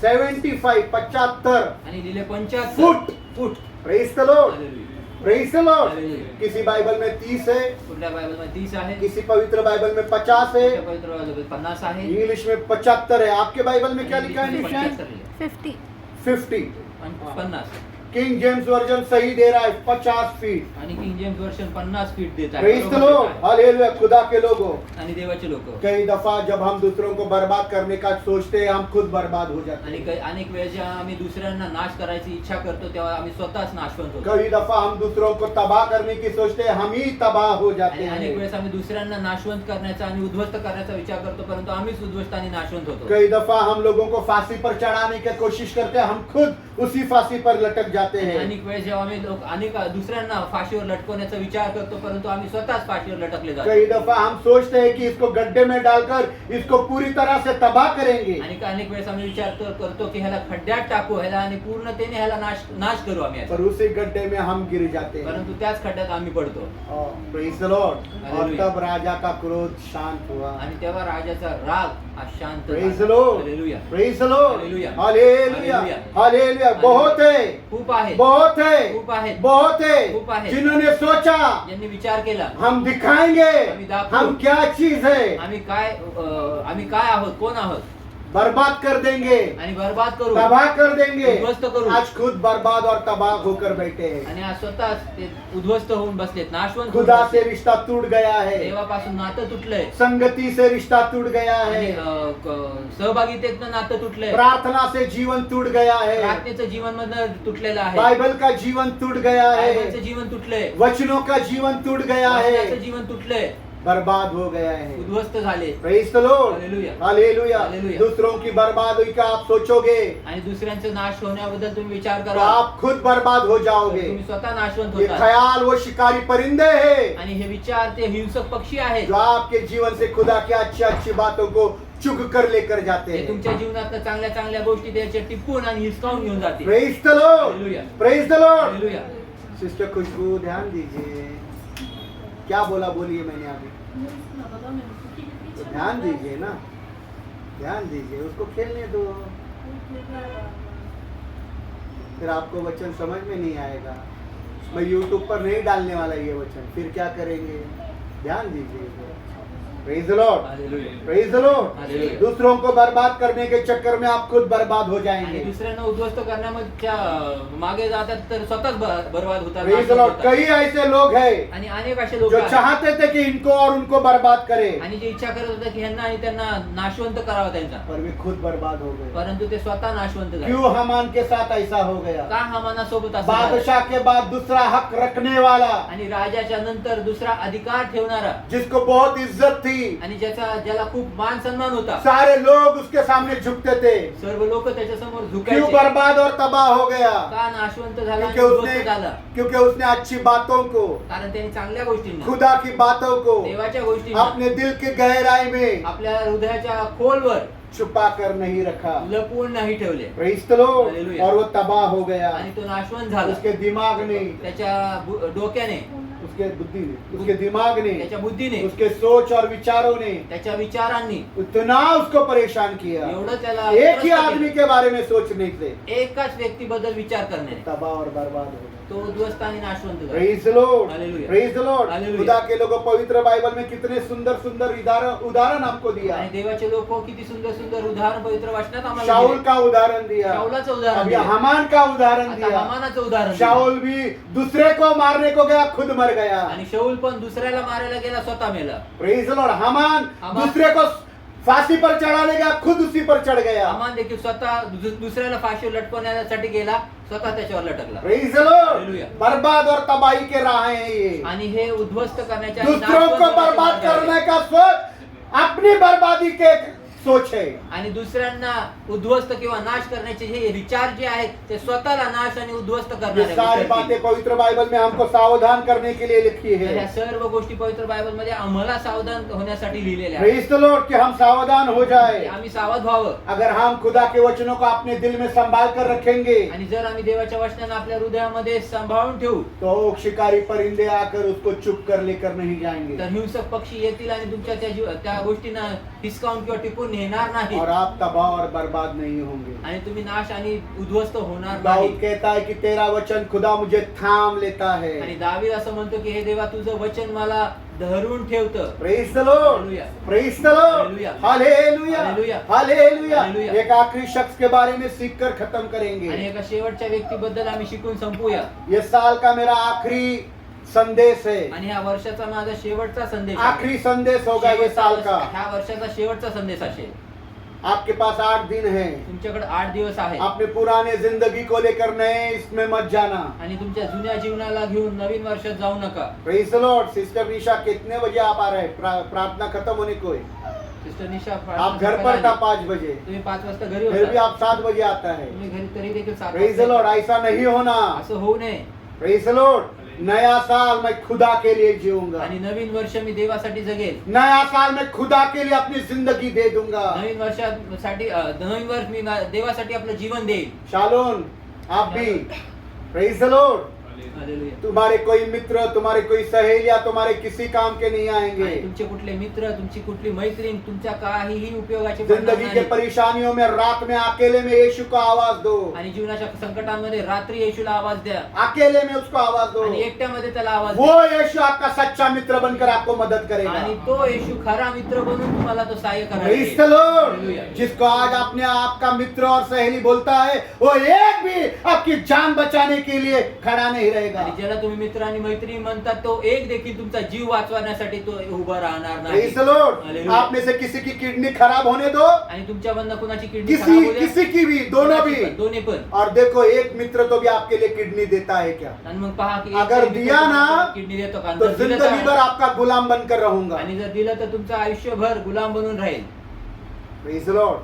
75 75 आणि दिले 75 foot. Foot. Praise the Lord. Hallelujah. Praise the Lord. Hallelujah. किसी Bible में 30 है, कुठल्या बायबलमध्ये 30 आहे, किसी पवित्र बाइबल में 50 है, कुठल्या पवित्र बायबलमध्ये 50 आहे, इंग्लिश में 75 है. आपके बाइबल में क्या लिखा है? इंग्लिशमध्ये निशान 75 लिहिलंय. 50. 50 किंग जेम्स वर्जन सही दे रहा है 50 फीट. आणि किंग जेम्स वर्षन 50 फीट देत आहे. प्रेज द बरोबर लॉर्ड. देत आहे. हालेलुया. खुदा के लोगों, आणि देवाचे लोक. कई दफा जब हम दूसरों को बर्बाद करने का सोचते हैं, हम खुद बर्बाद हो जाते आणि हैं. अनेक वेळेस जेव्हा आम्ही दुसऱ्यांना नाश करायची इच्छा करतो तेव्हा आम्ही स्वतःच नाशवंत होतो. कई दफा हम दूसरों को तबाह करने की सोचते हैं, हम ही तबाह हो जाते आणि अनेक हैं. वेळेस आम्ही दुसऱ्यांना नाशवंत करण्याचा आणि उद्ध्वस्त करण्याचा विचार करतो, परंतु आम्हीच उद्ध्वस्त आणि नाशवंत होतो. कई दफा हम लोगों को फांसी पर चढ़ाने की कोशिश करते हैं, हम खुद उसी फांसी पर लटक जाते आणि हैं. अनेक वेळेस जेव्हा आम्ही अनेक दुसऱ्यांना फाशीवर लटकवण्याचा विचार करतो, परंतु आम्ही स्वतःच फाशीवर लटकले जातो. कई दफा हम सोचते हैं कि इसको गड्ढे में डालकर इसको पूरी तरह से तबाह करेंगे. आणि अनेक वेळेस आम्ही विचार करतो की ह्याला खड्ड्यात टाकू, ह्याला आणि पूर्णतेने ह्याला नाश करू आम्ही याचा. पर उसी गड्ढे में हम गिर जाते हैं. परंतु त्याच खड्ड्यात आम्ही पडतो. Praise the Lord. और Hallelujah. तब राजा का क्रोध शांत हुआ. आणि तेव्हा राजाचा राग हा शांत प्रेज द झाला. Lord. Hallelujah. Praise the Lord. Hallelujah. Hallelujah. Hallelujah. Hallelujah. बहुत है, खूप आहे, बहुत है, खूप आहे, बहुत खूप है आहे. जिन्होंने सोचा ज्यांनी विचार केला हम दिखाएंगे आम्ही दाखवू. हम क्या चीज है. आम्ही काय आहोत, कोण आहोत. बर्बाद कर देंगे, आणि बर्बाद करू, तबाह कर देंगे, उद्ध्वस्त करू. आज खुद बर्बाद और तबाह होकर बैठे हैं। आणि आज स्वतः ते उद्ध्वस्त होऊन बसलेत, नाशवंत होऊन खुदा से बसलेत. रिश्ता टूट गया है, देवापासून नातं तुटलंय संगति से रिश्ता टूट गया आणि है, सहभागितेतनं नातं तुटलंय, प्रार्थना से जीवन टूट गया है, प्रार्थनेचं जीवन मधनं तुटलेलं आहे, बाइबल का जीवन टूट गया बायबलचं है, जीवन तुटलंय, वचनों का जीवन टूट गया वचनाचं है, जीवन तुटलंय, बर्बाद हो गया है। उद्ध्वस्त झाले. Praise the Lord, hallelujah. Hallelujah. Hallelujah. दूसरों की बर्बादी का आप सोचोगे आणि दुसऱ्यांचा नाश होण्याबद्दल तुम्ही विचार तो करा, आप खुद बर्बाद हो तर जाओगे। तुम्ही स्वतः नाशवंत ये होता. ख्याल वो शिकारी परिंदे हैं आणि हे विचार ते हिंसक पक्षी आहेत, जो आपके जीवन से खुदा की अच्छी अच्छी बातों को चुग कर लेकर जाते ते हैं। तुमच्या जीवनात चांगल्या चांगल्या गोष्टी त्याच्या टिपून आणि हिसकावून घेऊन जाते. Praise the Lord, hallelujah. Praise the Lord. Hallelujah. Sister Khushboo ध्यान दीजिए, क्या बोला बोलिए मैंने अभी, तो ध्यान दीजिए ना, ध्यान दीजिए, उसको खेलने दो, फिर आपको वचन समझ में नहीं आएगा। मैं YouTube पर नहीं डालने वाला ये वचन, फिर क्या करेंगे, ध्यान दीजिए। Praise the Lord, hallelujah. Praise the Lord. Hallelujah. दूसरों को बर्बाद करने के चक्कर में आप खुद बर्बाद हो आणि जाएंगे। दुसऱ्यांना उद्ध्वस्त करण्यामध्ये मागे जातात तर स्वतःच बर्बाद होतात, प्रेज द नाशवंत लॉर्ड। होतात. कई ऐसे लोग हैं आणि अनेक असे लोक जो आहेत चाहते थे कि इनको और उनको बर्बाद करें, आणि जे इच्छा करत होते की ह्यांना आणि त्यांना नाशवंत करावं त्यांचा, पर वे खुद बर्बाद हो गए। परंतु ते स्वतः नाशवंत झाले. क्यों हमान के साथ ऐसा हो गया? का हामानासोबत असं झालं? बादशाह के बाद दूसरा हक रखने वाला, आणि राजाच्या नंतर दुसरा अधिकार ठेवणारा जिसको बहुत इज्जत थी, आणि ज्याला खूप मान सन्मान होता, सारे लोग उसके सामने झुकते थे, सर्व लोक त्याच्या समोर क्यों झुकायचे. बर्बाद और तबाह हो गया? का नाशवंत झाला आणि क्योंकि उद्ध्वस्त झाला? उसने अच्छी बातों को, कारण त्यांनी चांगल्या गोष्टींना, खुदा की बातों को देवाच्या गोष्टींना अपने दिल की गहराई में आपल्या हृदयाच्या खोलवर छुपा कर नहीं रखा। लपवून नाही ठेवले, प्रेज द लॉर्ड। हालेलुया. और वो तबाह हो गया, आणि तो नाशवंत झाला. उसके दिमाग ने, त्याच्या डोक्याने, उसके बुद्धि ने, उसके दिमाग ने, त्याच्या बुद्धीने, उसके सोच और विचारों ने त्याच्या विचारांनी इतना उसको परेशान किया। एवढं त्याला एक ही त्रस्त आदमी केलं. के बारे में सोचने से एकाच व्यक्तीबद्दल विचार करणे, तबाह और बर्बाद हो गया। तो उद्ध्वस्त आणि नाशवंत झाला. Praise the Lord, hallelujah. Praise the Lord. Hallelujah. खुदा के लोगों, पवित्र बाइबल में कितने सुंदर सुंदर उदाहरण आपको दिया। आणि देवाचे लोक किती सुंदर सुंदर उदाहरण पवित्र वाचनात आम्हाला शाऊल दिले. का उदाहरण दिया, शाऊलाचं उदाहरण अभी दिलं. हमान का उदाहरण आता दिया। हामानाचं उदाहरण दिलं. शाऊल भी दूसरे को मारने को गया, खुद मर गया। आणि शाऊल पण दुसऱ्याला मारायला गेला, स्वतः मेला. Praise the Lord. Haman Haman- दूसरे को फांसी पर चढ़ाने गया, खुद उसी पर चढ़ गया। हामान देखील स्वतः दुसऱ्याला फाशीवर लटकवण्यासाठी गेला, स्वतः त्याच्यावर लटकला. Praise the Lord. हालेलुया. बर्बाद और तबाही के राहें हैं ये। आणि हे उद्ध्वस्त करण्याच्या आणि दूसरों नाशवंत को करण्याचे बर्बाद मार्ग आहेत. करने का सोच अपनी बर्बादी के सोच है। आणि दुसऱ्यांना उद्ध्वस्त किंवा नाश करण्याचे हे विचार जे आहेत ते स्वतःला नाश आणि उद्ध्वस्त ये करणारे सारी विचार बातें पवित्र बाइबल में हमको सावधान करने के लिए लिखी तर ह्या है। सर्व गोष्टी पवित्र बायबल मध्ये आम्हाला सावधान होण्यासाठी लिहिलेल्या आहेत. प्रेज द लॉर्ड कि हम सावधान हो की जाए। आम्ही सावध व्हावं, अगर हम खुदा के वचनों को अपने दिल में संभाल कर रखेंगे आणि जर आम्ही देवाच्या वचनांना आपल्या हृदयामध्ये सांभाळून ठेवू, तो शिकारी परिंदे आकर उसको चुप कर लेकर नहीं जाएंगे तर हिंसक पक्षी येतील आणि तुमच्या त्या गोष्टींना हिसकावून किंवा टिपून नेणार नाही, और आप तबाह और बर्बाद नहीं होंगे। आणि तुम्ही नाश आणि उद्ध्वस्त होणार दाऊद नाही. कहता है कि तेरा वचन खुदा मुझे थाम लेता आणि है। दावीद असं म्हणतो की हे देवा तुझं वचन मला धरून ठेवतं. Praise the Lord, hallelujah. Praise the Lord, hallelujah. Hallelujah, hallelujah. Hallelujah. Hallelujah. एक आखिरी शख्स के बारे में सीख कर खत्म आणि करेंगे। एका शेवटच्या व्यक्तीबद्दल आम्ही शिकून संपूया. ये साल का मेरा आखिरी संदेश है, आणि ह्या वर्षाचा माझा शेवटचा संदेश आहे. आखिरी संदेश होगा ये साल का। ह्या वर्षाचा शेवटचा संदेश असेल. आपके पास 8 दिन है। तुमच्याकडे 8 दिवस आहे अपने पुराने जिंदगी को लेकर नए इसमें मत जाना। आणि तुमच्या जुन्या जीवनाला घेऊन नवीन वर्षात जाऊ नका. Praise the Lord. सिस्टर निशा कितने बजे आप आ रहे हैं? प्रार्थना खत्म होने को है। सिस्टर निशा आप घर पर था 5 बजे, तुम्ही 5 वाजता घरी फिर भी होता, आप 7 बजे आता है। तुम्ही घरी तरी देखील 7 प्रेज द वाजता लॉर्ड। ऐसा नहीं होना। असं होऊ नये. Praise the Lord. नया साल मैं खुदा के लिए जीऊंगा। आणि नवीन वर्ष मी देवासाठी जगेल. नया साल मैं खुदा के लिए अपनी जिंदगी दे दूंगा। नवीन वर्षासाठी नवीन वर्ष मी देवासाठी आपलं जीवन देईल. शालोन आप भी। Praise the Lord. हालेलुया. तुम्हारे कोई मित्र, तुम्हारे कोई सहेलियां तुम्हारे किसी काम के नहीं आएंगे. आणि तुमचे कुठले मित्र, तुमची कुठली मैत्रीण तुमच्या काहीही उपयोगाचे पडणार जिंदगी के नाही. परेशानियों में रात में अकेले में यीशु को आवाज दो. आणि जीवनाच्या संकटांमध्ये रात्री येशूला आवाज द्या अकेले में उसको आवाज दो. आणि एकट्यामध्ये त्याला आवाज वो द्या. यीशु आपका सच्चा मित्र बनकर आपको मदद करेगा. आणि तो येशू खरा मित्र बनून तुम्हाला तो सहाय्य Praise करेल. the Lord. हालेलुया. जिसको आज अपने आप का मित्र और सहेली बोलता है, वो एक भी आपकी जान बचाने के लिए खड़ा नहीं रहेगा. आणि ज्याला तुम्ही मित्र आणि मैत्रिणी म्हणतात तो एक देखील तुमचा जीव वाचवण्यासाठी तो उभा राहणार नाही. Praise the Lord. हालेलुया. आप में से किसी की किडनी खराब होने दो, आणि तुमच्यामधनं कुणाची किडनी खराब होऊ द्या. किसी की भी, दोनों भी. दोन्ही पण. और देखो एक मित्र तो भी आपके लिए किडनी देता है क्या? आणि मग पहा की अगर एक दिया ना, किडनी देतो का? तो जर दिलं जिंदगी भर तर- आपका गुलाम बनकर रहूंगा. आणि जर दिलं तर तुमचं आयुष्यभर गुलाम बनून राहील. Praise the Lord.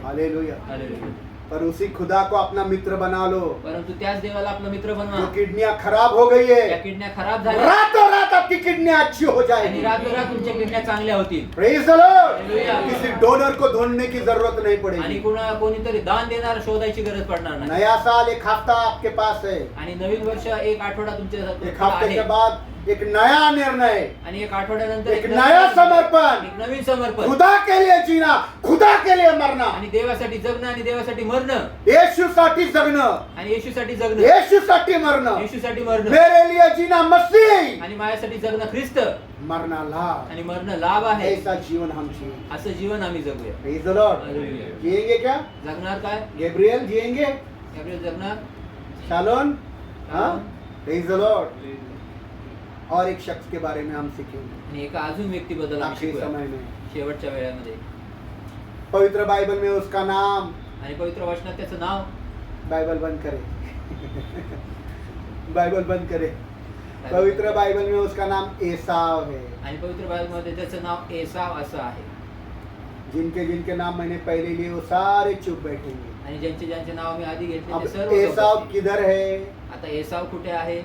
Hallelujah. Hallelujah. पर उसी खुदा को अपना मित्र बना लो. परंतु त्याच देवाला आपला मित्र बनवा. जो किडनियां खराब हो गई त्या है, किडन्या खराब झाल्या रातों रात आपकी किडनियां अच्छी हो आणि जाएगी. रातोरात तुमच्या किडन्या चांगल्या होतील. Praise the Lord. हालेलुया. किसी डोनर को ढूंढने की जरूरत नहीं आणि पड़ेगी. कोणीतरी दान देणार शोधायची गरज पडणार नाही. नया साल एक हफ्ता आपके पास है. आणि नवीन वर्ष एक आठवडा तुमच्या एक हफ्ते आहे. के बाद एक नया निर्णय, आणि एक आठवड्यानंतर एक नया समर्पण. एक नवीन समर्पण खुदा के लिए जीना, खुदा के लिए मरना, आणि देवासाठी जगणं आणि देवासाठी मरणं येशूसाठी जगणं, आणि येशूसाठी जगणं येशूसाठी मरणं. येशूसाठी मरणं मेरे लिए जीना मसीह, आणि माझ्यासाठी जगणं ख्रिस्त मरना लाभ. आणि मरणं लाभ आहे. ऐसा जीवन हम जिए. असं जीवन आम्ही जगूया. Praise the Lord. हालेलुया. जिएंगे क्या? जगणार काय? गैब्रियल जिएंगे? गॅब्रिएल जगणार. शालोन? हाँ? Praise the Lord. और एक शख्स के बारे में हम सीखेंगे आणि एका अजून व्यक्तीबद्दल आम्ही आखिरी शिकूया समय में. शेवटच्या वेळामध्ये. पवित्र बाइबल में उसका नाम, आणि पवित्र वचनात त्याचं नाव बाइबल बंद करे. बाइबल बंद करे. पवित्र बाइबल में उसका नाम एसाव है. आणि पवित्र बायबलमध्ये त्याचं नाव एसाव असं आहे. जिनके जिनके नाम मैंने पहले लिए वो सारे चुप बैठेंगे. आणि ज्यांचे नाव मी आधी घेतले अब ते सर्व लोक एसाव असतील. किधर है? आता एसाव कुठे आहे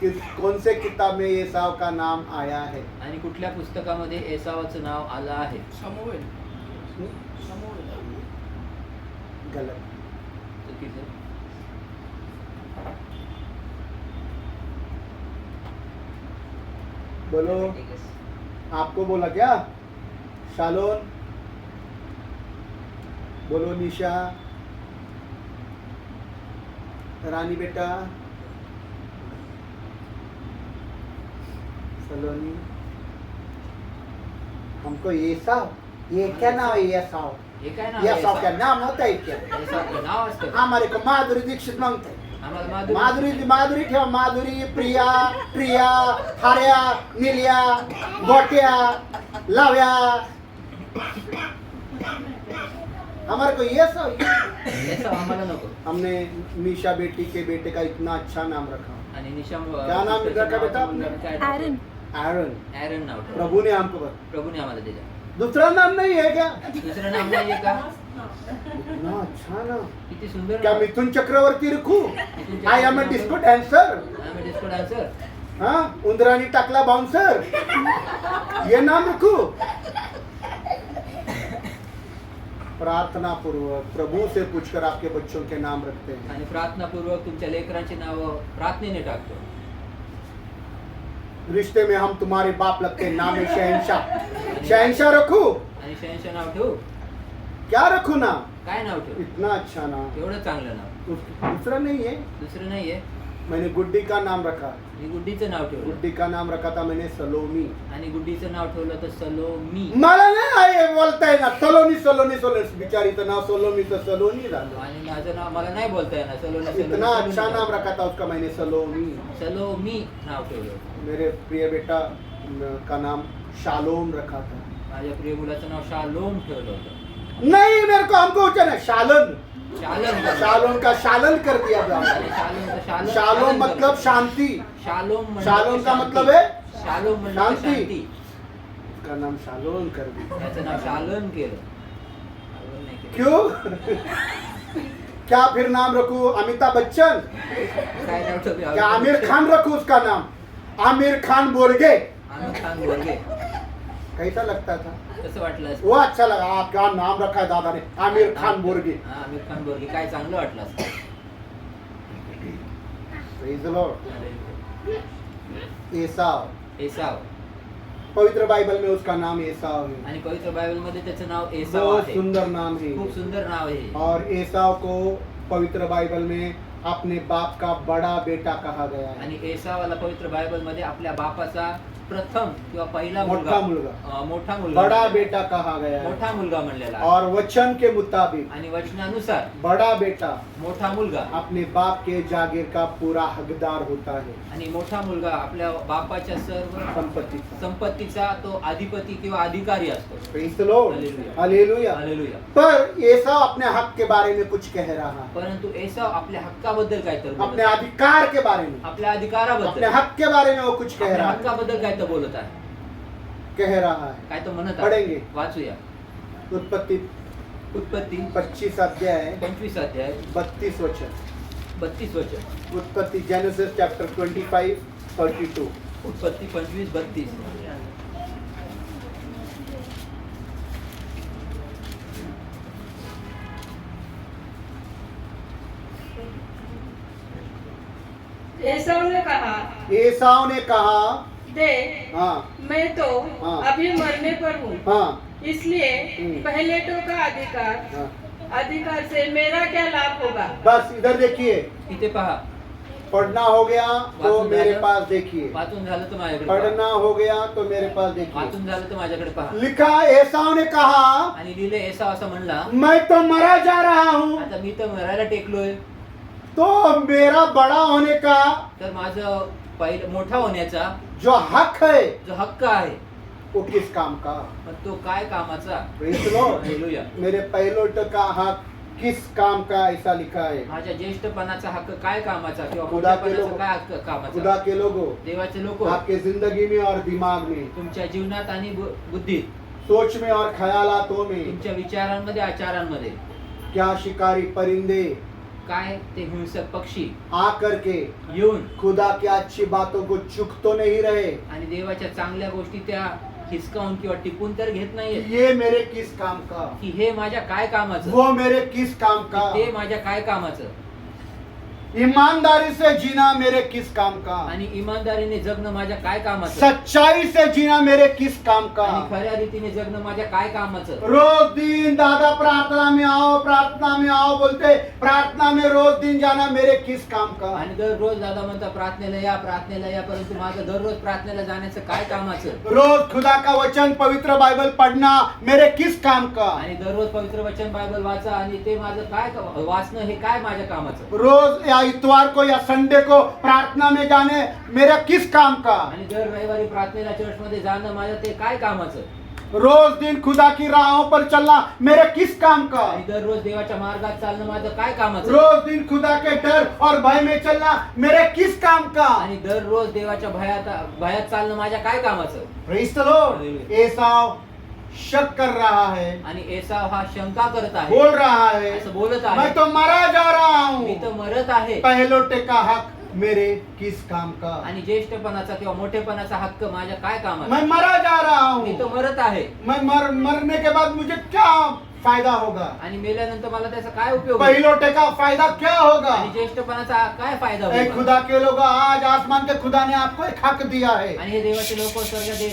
कौन से किताब में एसाव का नाम आया है? आणि कुठल्या पुस्तकामध्ये एसावाचं नाव आलं आहे? समूएल. समूएल. गलत. चुकीचं. बोलो. आपको बोला क्या? शालोन बोलो. निशा, रानी बेटा, सलोनी. हमको ये साव, ये क्या नाम है? ये साव, हे काय नाव ये आहे साव क्या एसाव? नाम होता है क्या? एसावचं नाव असतं. हमारे को माधुरी दीक्षित मांगते. आम्हाला माधुरी माधुरी माधुरी ठेवा. माधुरी, प्रिया, प्रिया, हार्या, नीलिया, गोट्या, लाव्या. हमारे को ये सब. एसाव आम्हाला नको. हमने निशा बेटी के बेटे का इतना अच्छा नाम रखा. आणि निशा क्या नाम रखा बेटा आपने? ॲरन. एरन. ॲरन नाव ठेवलं. प्रभु ने हमको प्रभूने आम्हाला दिलं. दूसरा नाम नहीं है क्या? दुसरं नाव नाहीये का? इतना अच्छा नाम. किती सुंदर क्या नाव. मिथुन चक्रवर्ती रखू? I am a disco dancer. आम्ही डिस्को डान्सर. हाँ, उंदरानी टाकला बाउंसर. ये नाम रखू? प्रार्थना पूर्वक प्रभु से पूछकर आपके बच्चों के नाम रखते हैं. आणि प्रार्थनापूर्वक तुमच्या लेकरांची नाव प्रार्थनेने टाकतो. रिश्ते में हम तुम्हारे बाप लगते हैं. नाम है शहनशाह. शहनशाह रखू? आणि शहनशाह नाव ठेवू. क्या रखू नाम? काय नाव ठेवू? इतना अच्छा नाम. एवढं चांगलं नाव. दूसरा नहीं है. दुसरं नाहीये. मैंने गुड्डी का नाम रखा. मी गुड्डीचं नाव ठेवलं. गुड्डी का नाम रखा था मैंने सलोमी. आणि गुड्डीचं नाव ठेवलं तर सलोमी. मला नाही आहे बोलता येणार. सलोनी सलोनी सलोनी. बिचारीचं नाव सलोनीचं सलोनी झालं. आणि माझं नाव मला नाही बोलता येणार. सलोनी इतना अच्छा नाम रखा था उसका मैंने सलोमी. सलोमी नाव ठेवलं. मेरे प्रिय बेटा का नाम शालोम रखा था. माझ्या प्रिय मुलाचं नाव शालोम ठेवलं होतं. नहीं, मेरे को हमको उच्चारण है शालन. शालोम. शालोम का शालन कर दिया आणि आपने. शालोमचं शालोम. शालोम मतलब शांति. शालोम म्हणजे शालोम का शांती. मतलब है शालोम म्हणजे शांती. शांती. उसका नाम शालोम कर दिया. त्याचं नाव शालन केलं. शालोम नाही केलं. क्यों? क्या फिर नाम रखूं? अमिताभ बच्चन? काय नाव ठेवलं? क्या आमिर खान रखूं उसका नाम? आमिर खान बोरगे. आमिर खान बोलगे. कैसा लगता था? कसं वाटलं असतं? वो अच्छा लगा. क्या नाम रखा है दादा ने? आमिर खान बोरगे. हा, आमिर खान बोलगे. काय चांगलं वाटलं असतं. Praise the Lord. Esau, Esau. पवित्र बाइबल में उसका नाम एसाव है. आणि पवित्र बायबल मध्ये त्याचं नाव एसाव बहुत आहे. सुंदर नाम है. खूप सुंदर नाव आहे. और एसाव को पवित्र बाइबल में अपने बाप का बड़ा बेटा कहा गया है. आणि एसावाला पवित्र बायबल मध्ये आपल्या बापाचा प्रथम किंवा पहिला मोठा मुलगा. मोठा मुलगा बड़ा बेटा कहा गया है. मोठा मुलगा म्हणलेला आहे. और वचन के मुताबिक आणि वचनानुसार बड़ा बेटा मोठा मुलगा अपने बाप के जागीर का पूरा हकदार होता है. आणि मोठा मुलगा आपल्या बापाच्या सर्व संपत्ति. संपत्तीचा तो अधिपती किंवा अधिकारी असतो. Praise the Lord. Hallelujah. Hallelujah. Hallelujah. पर एसाव अपने हक के बारे में कुछ कह रहा है. परंतु एसाव आपल्या हक्काबद्दल काय तर बोलत अपने आहे. अधिकार के बारे में, आपल्या अपने अधिकाराबद्दल हक के बारे में वो कुछ कह आपल्या रहा है. हक्काबद्दल काय तर बोलत आहे. कह रहा है. काय तो म्हणत आहे. पढेंगे. वाचूया. उत्पत्ति उत्पत्ती 25 अध्याय 25 अध्याय 32 वचन. 32 वचन. उत्पत्ति जेनेसिस चैप्टर 25 32. उत्पत्ती 25 32. एसाव ने कहा, एसाव ने कहा, देख हाँ मैं तो हाँ। अभी मरने पर हूँ, हाँ इसलिए हम्म। पहलेटों का हाँ. अधिकार से मेरा क्या लाभ होगा? बस इधर देखिए. इथे पहा. पढ़ना हो गया तो वाचून मेरे झालं. पास देखिए. वाचून झालं तर माझ्याकडे पहा. पढ़ना हो गया तो मेरे पास देखिए. वाचून झालं तर माझ्याकडे पहा. लिखा, एसाव ने कहा, आणि लिहिले एसाव असं म्हणला, मैं तो मरा जा रहा हूँ, आता मी तर मरायला टेकलोय, तो मेरा बड़ा होने का तर माझं पहिलं मोठा होण्याचा जो हक है जो हक्क आहे वो किस काम का. पण तो काय कामाचा. Praise the Lord. हालेलुया. मेरे पहिलोट का हक किस काम का ऐसा लिखा है. माझ्या ज्येष्ठपणाचा हक्क काय कामाचा किंवा खुदा के मोठ्यापणाचा लोगों. काय हक्क खुदा कामाचा. के लोगों, देवाचे लोक आपके जिंदगी में और दिमाग में, तुमच्या जीवनात आणि बुद्धीत, सोच में और ख्यालातों में तुमच्या विचारांमध्ये आचारांमध्ये क्या शिकारी परिंदे काय ते हिंसक पक्षी आकर के येऊन खुदा की अच्छी बातों को चुक तो नहीं रहे. आणि देवाच्या चांगल्या गोष्टी त्या हिसकावून किंवा टिपून तर घेत नाहीये ये मेरे किस काम का, की हे माझ्या काय कामाचं, वो मेरे किस काम का. ते माझ्या काय कामाचं. ईमानदारी से जीना मेरे किस काम का. आणि इमानदारीने जगणं माझ्या काय कामाचं. सच्चाई से जीना मेरे किस काम का. आणि खऱ्या रीतीने जगणं माझ्या काय कामाचं. रोज दिन दादा प्रार्थना में आओ, प्रार्थना में आओ बोलते, प्रार्थना में रोज दिन जाना मेरे किस काम का. आणि दररोज दादा म्हणता प्रार्थनेला या, प्रार्थनेला या, परंतु माझं दररोज प्रार्थनेला जाण्याचं काय कामाचं. रोज खुदा का वचन पवित्र बाइबल पढ़ना मेरे किस काम का. आणि दररोज पवित्र वचन बायबल वाचा आणि ते माझं काय वाचणं हे काय माझ्या कामाचं. रोज या इतवार को या संडे को प्रार्थना में जाने मेरा किस काम का. आणि दर रविवारी प्रार्थनेला चर्च मध्ये जाणं माझं ते काय कामाचं. रोज दिन खुदा की राहों पर चलना मेरे किस काम का. आणि दररोज देवाच्या मार्गात चालणं माझं काय कामाचं. रोज दिन खुदा के डर और भय में चलना मेरे किस काम का. आणि दररोज देवाच्या भयात चालणं माझ्या काय कामाचं. Praise the Lord. एसाव शक कर रहा है, आणि एसाव हा शंका करत आहे, बोल रहा है, असं बोलत मैं आहे, तो मरा जा रहा मी हूँ, तर मरत आहे. पहलोटे का हक मेरे किस काम का. आणि ज्येष्ठपणाचा किंवा मोठेपणाचा हक्क माझ्या काय कामाचा. मैं मरा जा रहा मी हूँ, तर मरत आहे. मैं मरने के बाद मुझे क्या फायदा होगा. आणि मेल्यानंतर मला त्याचा काय उपयोग होईल? पहलोटे का फायदा क्या होगा. आणि ज्येष्ठपणाचा काय फायदा ऐ होईल? खुदा के लोग, आज आसमान के खुदा ने आपको एक हक दिया है. आणि हे देवाचे लोक,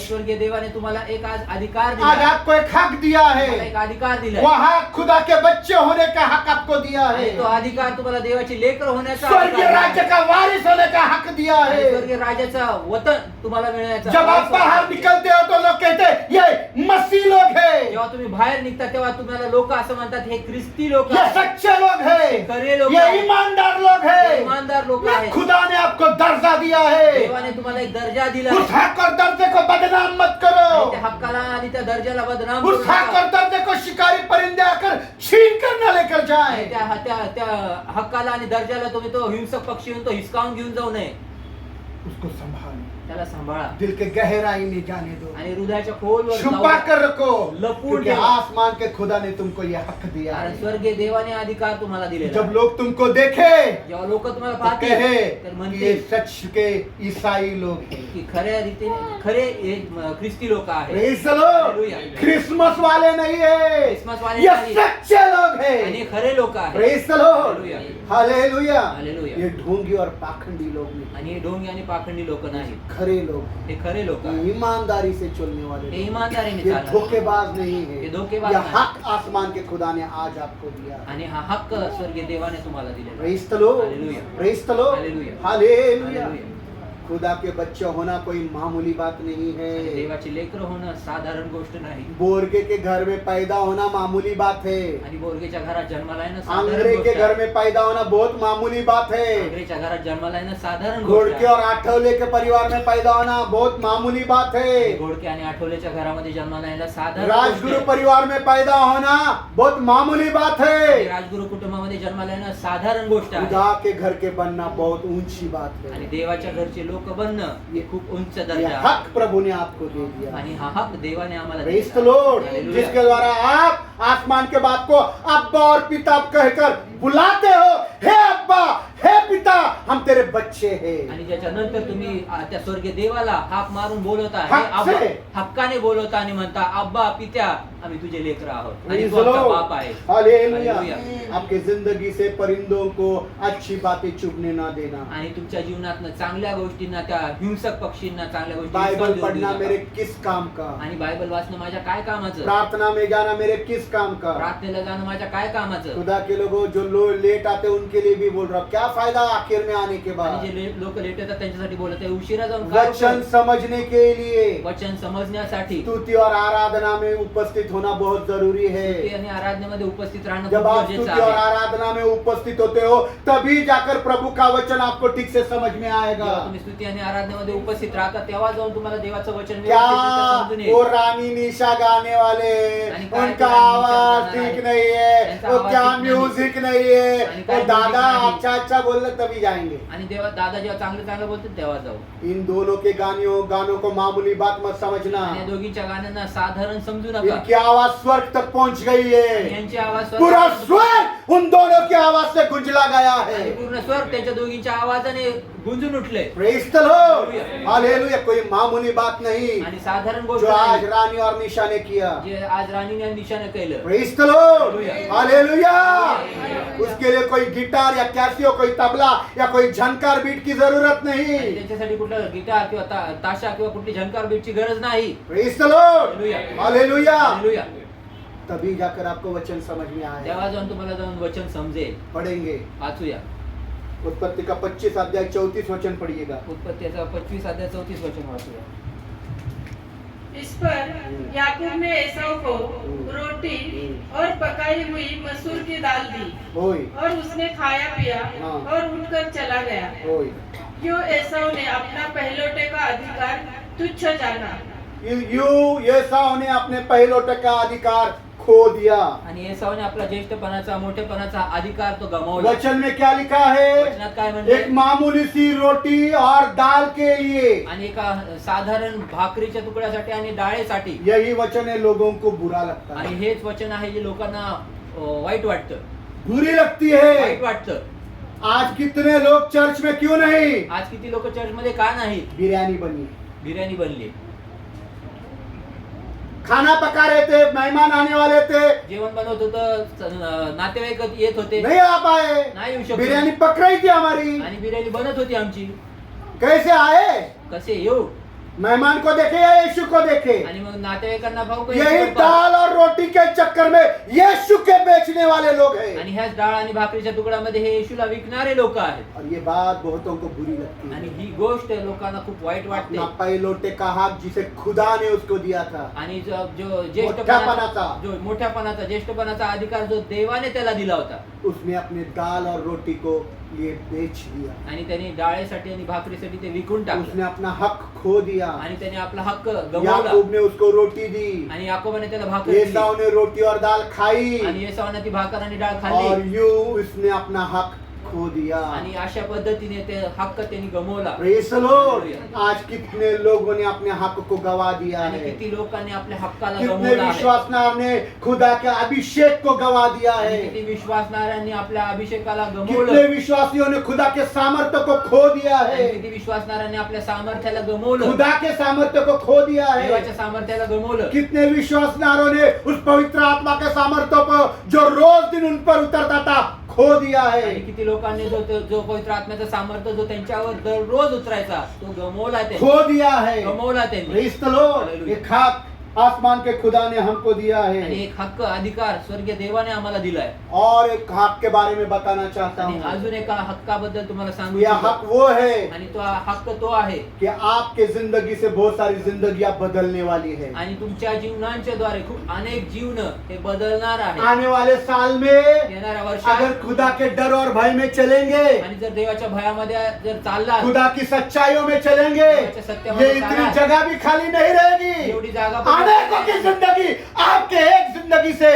स्वर्गीय देवाने तुम्हाला एक आज अधिकार आज दिला, आपको एक हक दिया तुम्हाला है. एक अधिकार दिला. वहाँ खुदा के बच्चे होने का हक आपको दिया है. आणि तो अधिकार तुम्हाला देवाची लेकर होण्याचा स्वर्गीय अधिकार राज्य आहे. का वारिस होने का हक दिया आणि है. स्वर्गीय राजाचा वतन तुम्हाला मिळण्याचा. जब आप बाहर निकलते हो तो लोग कहते हैं, ये मसीह लोग हैं, जेव्हा तुम्ही बाहेर निघता तेव्हा तुम्हाला लोक असं म्हणतात हे ख्रिस्ती लोक ये आहेत, सच्चे लोग हैं, खरे लोक ये आहेत, ईमानदार लोग हे हैं. इमानदार लोक ये आहेत. खुदा ने आपको दर्जा दिया है. देवाने तुम्हाला एक दर्जा दिला उस आहे. हक और दर्जे को बदनाम मत आणि करो. त्या हक्काला आणि त्या दर्जाला बदनाम करू उस हक नका. और दर्जे को शिकारी परिंदे आकर छीन कर न लेकर आणि जाए. त्या हक्काला आणि दर्जाला तुम्ही तो हिंसक पक्षी येऊन तो हिसकावून घेऊन जाऊ नये. उसको संभालो, त्याला सांभाळा दिल के गहराई में जाने दो, आणि हृदयाच्या खोलवर जाऊ छुपा द्या. कर रखो, लपून क्योंकि ठेवा. आसमान के खुदा ने तुमको ये हक दिया कारण है. स्वर्गीय देवाने अधिकार तुम्हाला दिलेला जब आहे. लोग तुमको देखे जेव्हा लोक तुम्हाला तो पाहतील कहे तर कि ये म्हणतील सच के ईसाई लोग हैं. की खऱ्या रीतीने खरे हे ख्रिस्ती लोक आहेत. Praise the Lord. Hallelujah. Christmas वाले नहीं है, क्रिसमस वाले ये नहीं. सच्चे लोग आणि हैं. खरे लोक आहेत. Praise the Lord. Hallelujah. Hallelujah hallelujah. ये ढोंगी और पाखंडी लोग नहीं, आणि हे ढोंगी आणि पाखंडी लोक नाहीत, खरे लोग हैं। हे खरे लोक ये आहेत. ईमानदारी से चलने वाले हे लोग। ईमानदारीने ये चालणारे. धोखेबाज नहीं है, ये धोखेबाज ये नहीं। हक आसमान के खुदा ने आज आपको दिया। आणि हा हक्क स्वर्गीय देवाने तुम्हाला दिलेला आहे. Praise the Lord, hallelujah. Praise the Lord, hallelujah. Hallelujah. Hallelujah. खुदा के बच्चे होना कोई मामूली बात नहीं आणि है। देवाची लेकर होणं साधारण गोष्ट नाही. बोरगे के घर में पैदा होना मामूली बात है, आणि बोरगेच्या घरात जन्माला येणं साधारण आंग्रे गोष्ट के घर आहे. में पैदा होना बहुत मामूली बात है, आंग्रेच्या घरात जन्माला येणं साधारण गोष्ट घोड़के आहे. और आठवले के परिवार में पैदा होना बहुत मामूली बात आणि है, घोडके आणि आठवलेच्या घरामध्ये जन्माला येणं साधारण राजगुरु गोष्ट आहे. परिवार में पैदा होना बहुत मामूली बात आणि है, राजगुरु कुटुंबामध्ये जन्माला येणं साधारण गोष्ट आहे. खुदा के घर के बनना बहुत ऊंची बात आणि है। देवाच्या घरचे लोक बनणं हे खूप उंच ये दर्जा आहे. हक प्रभु ने आपको दे दिया। आणि हा हक देवाने आम्हाला प्रेज द दिला. Lord, hallelujah. जिसके द्वारा आप आसमान के बाप को अब्बा और पिता कहकर बुलाते हो, हे अब्बा, हे पिता, हम तेरे बच्चे हैं। आणि ज्याच्यानंतर तुम्ही त्या स्वर्गीय देवाला हाक मारून बोलवता, हे हक्क अब्बा, से. हक्काने बोलवता आणि म्हणता अब्बा पित्या आम्ही तुझे लेकर आहोत आणि प्रेज तू द आमचा लॉर्ड, बाप आहे. हालेलुया। हालेलुया. आपके जिंदगी से परिंदों को अच्छी बातें चुभने ना देना। आणि तुमच्या जीवनात चांगल्या गोष्टींना, त्या हिंसक पक्षींना चांगल्या गोष्टी बाइबल हिसकावून देऊ पढ़ना नका. मेरे किस काम का, आणि बायबल वाचणं माझ्या काय कामाचं, प्रार्थना में जाना मेरे किस काम का। प्रार्थनेला जाणं माझ्या काय कामाचं. खुदा के लोगों जो लोग लेट आते उनके लिए भी बोल रहा हूं, क्या फायदा आखिर में आने के आणि बाद। जे लोक लेट येतात त्यांच्यासाठी बोलत आहे, उशिरा जाऊन काय वचन उपयोग? समझने के लिए वचन समजण्यासाठी स्तुति और आराधना में उपस्थित होना बहुत जरूरी है। स्तुती आणि आराधनेमध्ये उपस्थित राहणं जब खूप आप गरजेचं स्तुति और आहे. आराधना में उपस्थित होते हो तभी जाकर प्रभु का वचन आपको ठीक से समझ में आएगा। जेव्हा तुम्ही स्तुती आणि आराधनेमध्ये उपस्थित राहता तेव्हा जाऊन तुम्हाला देवाचं वचन क्या व्यवस्थितरित्या समजून येईल. वो रानी निशा गाने वाले, आणि काय उनका ते रानी निशा आवाज गाणं ठीक आहे. नहीं है, त्यांचा वो आवाज क्या ठीक नाही. म्यूजिक नहीं है, आणि वो काय दादा म्युझिक नाही. अच्छा अच्छा बोलले तभी जाएंगे। आणि देवा दादा जेव्हा चांगलं चांगलं बोलतात तेव्हा जाऊ. इन दोनों के गानों को मामूली बात मत समझना। आणि या दोघींच्या गाण्यांना साधारण समजू नका. इनकी आवाज स्वर्ग तक पहुंच गई आणि है, यांची आवाज पूरा स्वर्ग उन दोनों की आवाज से गुंजला गया आणि है। पूर्ण स्वर्ग त्यांच्या दोघींच्या आवाजाने गुंजून उठले. Praise the Lord, hallelujah. कोई मामूली बात नहीं आणि साधारण गोष्ट जो आज नाही. रानी और निशा ने किया। जे आज राणीने आणि निशाने केलं. Praise the Lord, hallelujah. Hallelujah. उसके लिए कोई गिटार या कैसियो, कोई तबला या कोई झनकार बीट की जरूरत आणि नहीं। त्यांच्यासाठी कुठलं गिटार किंवा ताशा किंवा कुठली झंकार बीटची गरज नाही. Praise the Lord, hallelujah. Hallelujah. Hallelujah. तभी जाकर आपको वचन समझ में आएगा। तेव्हा जाऊन तुम्हाला जाऊन वचन समजेल. पढ़ेंगे वाचूया. उत्पत्ति का 25 अध्याय 34 वचन पढ़िएगा। उत्पत्तीचा 25 अध्याय 34 वचन वाचूया. इस पर याकूब ने एसाव को रोटी और पकाई हुई मसूर की दाल दी होय और उसने खाया पिया हाँ। और उठकर चला गया। होय। क्यों एसाव ने अपना पहलौठे का अधिकार तुच्छ जाना। यू एसाव ने अपने पहलौठे का अधिकार खो दिया। आणि एसावने आपला ज्येष्ठपणाचा, मोठेपणाचा अधिकार तो गमावला. वचन में क्या लिखा है? वचनात काय म्हणले? एक मामूली सी रोटी और दाल के लिए, आणि एका साधारण भाकरीच्या तुकड्यासाठी आणि डाळेसाठी. यही वचन है लोगों को बुरा लगता आणि है, हेच वचन आहे जे लोकांना वाईट वाटतं, बुरी लगती है। वाईट वाटतं. आज कितने लोग चर्च में क्यों नहीं? आज किती लोक चर्च मध्ये का नाहीत? बिरयानी बनी, बिर्याणी बनली, खाना पका रहे थे, मेहमान आने वाले थे, जेवण बनवत होतं, नातेवाईक येत होते, नहीं आ पाए। नाही येऊ शकले. बिरयानी पक रही थी हमारी, आणि बिर्याणी बनत होती आमची. कैसे आए? कसे येऊ? मेहमान को देखे या यीशु को देखे? आणि मग नातेवाईकांना भाऊ यही दाल और रोटी के चक्कर में यीशु के बेचने वाले लोग हैं। आणि ह्याच डाळ आणि भाकरीच्या तुकड्यामध्ये हे येशूला विकणारे लोक आहेत. और ये बात बहुतों को बुरी लगती आणि है। ही गोष्ट लोकांना खूप वाईट वाटते. अपना पहलौठे का हक जिसे खुदा ने उसको दिया था, आणि जो मोठ्यापणाचा. जो मोठ्यापणाचा, ज्येष्ठपणाचा अधिकार जो देवाने त्याला दिला होता, उसने अपने दाल और रोटी को लिए बेच दिया। आणि त्याने डाळेसाठी आणि भाकरीसाठी ते विकून टाकलं. उसने अपना हक खो दिया। आणि त्याने आपला हक्क गमावला. याकूब ने उसको रोटी दी, आणि याकोबाने त्याला भाकर दिली. एसाव ने रोटी और दाल खाई, आणि एसावने ती भाकर आणि डाळ और खाल्ली. यू उसने अपना हक खो दिया। आणि अशा पद्धतीने ते हक्क त्यांनी गमावला. Praise the Lord. आज कितने लोगों ने अपने हक को गवा दिया आणि है, किती लोकांनी आपल्या हक्काला कितने गमावला आहे. विश्वासनार ने खुदा के अभिषेक को गवा दिया आणि है, किती विश्वासणाऱ्यांनी आपल्या अभिषेकाला कितने गमावलं. विश्वासियों ने खुदा के सामर्थ्य को खो दिया आणि है, किती विश्वासणाऱ्यांनी आपल्या सामर्थ्याला गमावलं, खुदा के सामर्थ्य को खो दिया है। देवाच्या सामर्थ्याला गमावलं. कितने विश्वासनारों ने उस पवित्र आत्मा के सामर्थ्य पर जो रोज दिन उन पर उतरता था खो दिया है। आणि किती लोकांनी जो पवित्र आत्म्याचा सामर्थ्य जो त्यांच्यावर दररोज उतरायचा तो गमवला त्यांनी. खो दिया है। गमवला त्यांनी. Praise the Lord. एक हक आसमान के खुदा ने हमको दिया आणि है एक हक्क अधिकार स्वर्गीय देवाने आम्हाला दिलाय. और एक हक के बारे में बताना चाहता आणि हूँ। अजून एका हक्काबद्दल तुम्हाला सांगू यह इच्छितो. हक वो है आणि तो हक्क तो आहे कि आपके जिंदगी से बहुत सारी जिंदगियां बदलने वाली है। आणि तुमच्या जीवनांच्या द्वारे खूप अनेक जीवन हे बदलणार आहे. आने वाले साल में येणाऱ्या वर्षात अगर खुदा के डर और भय में चलेंगे, आणि जर देवाच्या भयामध्ये जर चालला खुदा की सच्चाइयों में चलेंगे, देवाच्या सत्यामध्ये ये इतनी चाला. जगह भी खाली नहीं रहेगी। एवढी जागा अनेकों की जिंदगी, आपके एक जिंदगी से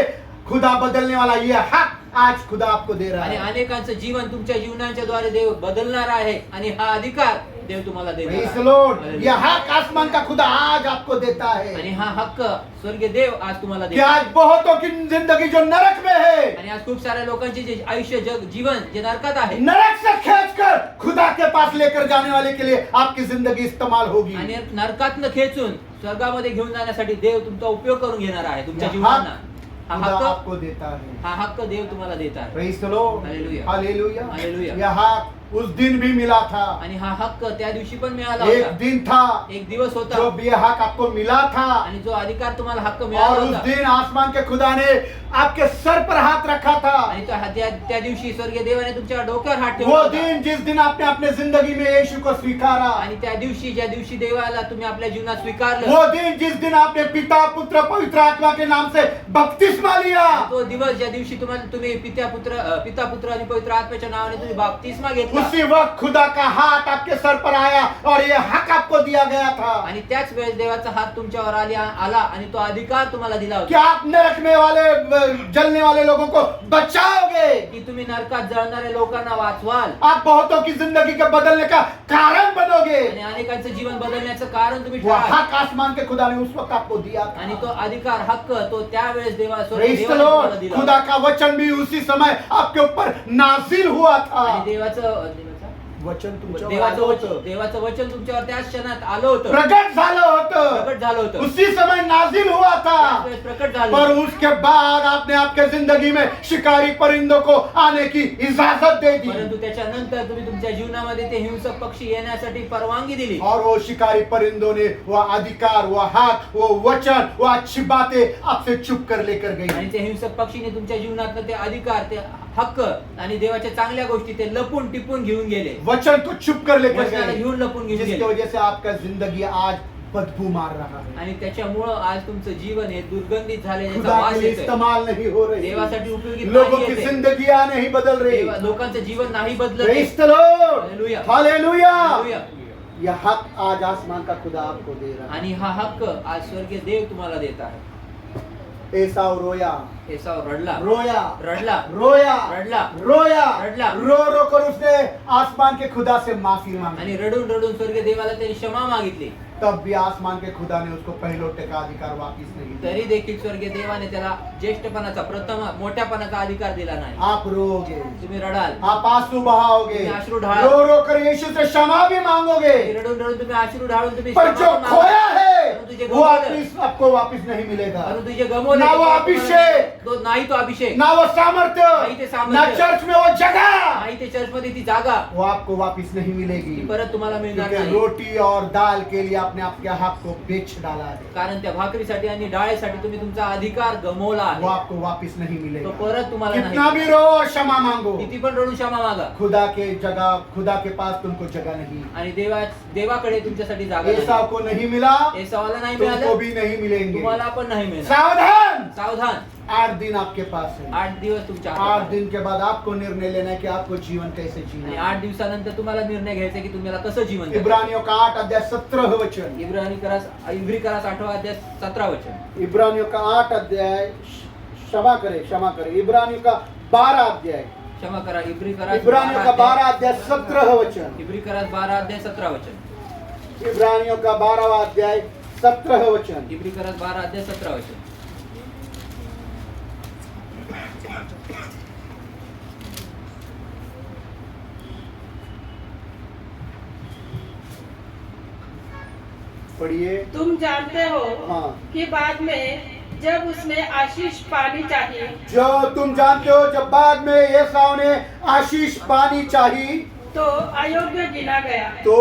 खुदा बदलने वाला ये हक आज खुदा आपको दे रहा आणि है। अनेकांचं जीवन तुमच्या जीवनाच्या द्वारे देव बदलणार आहे आणि हा अधिकार देव तुम्हाला देणार प्रेज आहे. The Lord. हालेलुया. यह हक आसमान का खुदा आज आपको देता आणि है हा हक्क स्वर्गीय देव आज तुम्हाला कि देतो. आज बहुतों की जिंदगी जो नरक में है, आणि आज खूप साऱ्या लोकांचे जे आयुष्य जीवन जे नरकात आहे नरक से खींचकर खुदा के पास लेकर जाने वाले के लिए आपकी जिंदगी इस्तेमाल होगी। आणि नरकातनं खेचून स्वर्गामध्ये घेऊन जाण्यासाठी देव तुमचा उपयोग करून घेणार आहे तुमच्या यह जीवनांना. हक हा खुदा हक्क आपको देता है। हा हक्क देव तुम्हाला देत आहे. Praise the Lord. Hallelujah. Hallelujah. Hallelujah. यह हक उस दिन भी मिला था। आणि हा हक्क त्या दिवशी पण मिळाला एक होता. दिन था एक दिवस होता जो यह हक आपको मिला था, आणि जो अधिकार तुम्हाला हक्क मिळाला और उस होता. दिन आसमान के खुदा ने आपके सर पर हाथ रखा था। आणि त्या दिवशी स्वर्गीय देवाने तुमच्या डोक्यावर हात वो ठेवला होता. दिन जिस दिन आपने अपने जिंदगी में यीशु को स्वीकारा, आणि त्या दिवशी ज्या दिवशी देवाला तुम्ही आपल्या जीवनात स्वीकारलं, वो दिन जिस दिन आपने पिता पुत्र पवित्र आत्मा के नाम से बपतिस्मा लिया, तो दिवस ज्या दिवशी तुम्ही पिता पुत्र आणि पवित्र आत्म्याच्या नावाने तुम्ही बाप्तिस्मा घेतला, उसी वक्त खुदा का हाथ आपके सर पर आया और ये हक आपको दिया गया था आणि त्याच वेळेस देवाचा हात तुमच्यावर आला आणि तो अधिकार तुम्हाला दिला कि होता आप नरक में वाले जलने वाले लोगों को बचाओगे, की तुम्ही नरकात जळणाऱ्या लोकांना वाचवाल आप बहुतों की जिंदगी के बदलने का कारण बनोगे। आणि अनेकांचं जीवन बदलण्याचं कारण तुम्ही वो ठराल. हक आसमान के खुदा ने उस वक्त आपको दिया था। आणि तो अधिकार हक्क तो त्यावेळेस Praise the देवाने Lord। तुम्हाला दिला खुदा होता. का वचन भी उसी समय आपके ऊपर नाजिल हुआ था। आणि वचन तुमच्यावर आलं होतं, देवाचं वचन तुमच्यावर त्याच क्षणात आलं होतं, प्रकट झालं होतं, प्रकट झालं होतं, उसी समय नाजिल हुआ था। त्याच वेळेस प्रकट झालं पर होतं. उसके बाद आपने आपके जिंदगी में शिकारी परिंदों को आने की इजाजत दे दी, परंतु त्याच्यानंतर तुम्ही तुमच्या जीवनामध्ये ते हिंसक पक्षी येण्यासाठी परवानगी दिली और वो शिकारी परिंदों ने वो अधिकार, वो हक, वो वचन, वो अच्छी बातें आपसे छुप कर लेकर गई। आणि ते हिंसक पक्षीने तुमच्या जीवनात ते अधिकार ते हक्क आणि देवाच्या चांगल्या गोष्टी ते लपून टिपून घेऊन गेले, वचन को छुप कर लेकर वचनाला गए, घेऊन लपून घेऊन जिसकी गेले. वजह से आपका जिंदगी आज बदबू मार रहा है, आणि त्याच्यामुळं आज तुमचं जीवन हे दुर्गंधित झाले, खुदा वास के लिए येतोय. इस्तेमाल नहीं हो रही, देवासाठी उपयोगी लोगों नाही की येते. जिंदगियां नहीं बदल रही। लोकांचं जीवन नाही बदलत. Praise the Lord। Hallelujah. Hallelujah. Hallelujah. यह हक आज आसमान का खुदा आपको दे रहा है। आणि हा हक्क आज स्वर्गीय देव तुम्हाला देत आहे. एसाव रोया, एसाव रडला रोया, रडला रोया, रडला रोया, रडला. रो रो कर उसने आसमान के खुदा से माफी मांगी। आणि रडून रडून स्वर्गीय देवाला त्यांनी क्षमा मागितली. तब भी आसमान के खुदा ने उसको पहलोटे का अधिकार वापिस नहीं दिया। तरी देखील स्वर्गीय देवाने त्याला ज्येष्ठपणाचा प्रथम मोठ्यापणाचा अधिकार दिला नाही. आप रोगे, तुम्ही रडाल, आप आंसू बहाओगे, तुम्ही अश्रू ढाळा. रो रो कर यीशु से क्षमा भी मांगोगे, रडून रडून तुम्ही अश्रू ढाळून तुम्ही पर क्षमा जो पण मागा. खोया है परंतु जे वो गमावलं, आपको वापिस नहीं मिलेगा। परंतु जे गमावलं ना ते वो परत अभिषेक, तो नाही तो अभिषेक, ना वो सामर्थ्य, नाही ते सामर्थ्य, ना चर्च में वो जगह, नाही ते चर्चमध्ये ती जागा वो आपको वापिस नहीं मिलेगी, ती परत तुम्हाला मिळणार क्योंकि नाही. रोटी और दाल के लिए आपने आपके हक को बेच डाला है, कारण त्या भाकरीसाठी आणि डाळीसाठी तुम्ही तुमचा अधिकार गमावला वो आहे. आपको वापिस नहीं तो मिलेगा। परत तुम्हाला कितना नाही. भी रो और क्षमा मांगो, किती पण रडून क्षमा मागा खुदा के पास तुमको जगह नहीं। आणि देवाकडे तुमच्यासाठी जागा एसाव नाही. को नहीं मिला, एसावाला नाही तुमको मिळालं, भी नहीं मिलेंगे। तुम्हाला पण नाही मिळणार. सावधान, सावधान. 8 दिन आपके पास है। 8 दिवस तुमच्या 8 हातात आहे. दिन के बाद आपको निर्णय लेना है कि आपको जीवन कैसे आणि जीना 8 दिवसानंतर तुम्हाला निर्णय घ्यायचा की तुम्हाला कसं जीवन है। जगायचं. इब्रानियों का 8 अध्याय 17 वचन, इब्री करास 8वां अध्याय 17 वचन. इब्रानियों का 8 अध्याय, क्षमा करे, इब्रानियों का 12 अध्याय, क्षमा करा. इब्रियों का 12 अध्याय 17 वचन, इब्री करास 12 अध्याय 17 वचन. इब्रानियों का 12वां अध्याय 17 वचन। इब्री करास 12 अध्याय 17 वचन. पढ़िए। तुम जानते हो हाँ। कि बाद में जब उसमें आशीष पानी चाहिए जो तुम जानते हो जब बाद में एसाव ने आशीष पानी चाहिए तो अयोग्य गिना गया तो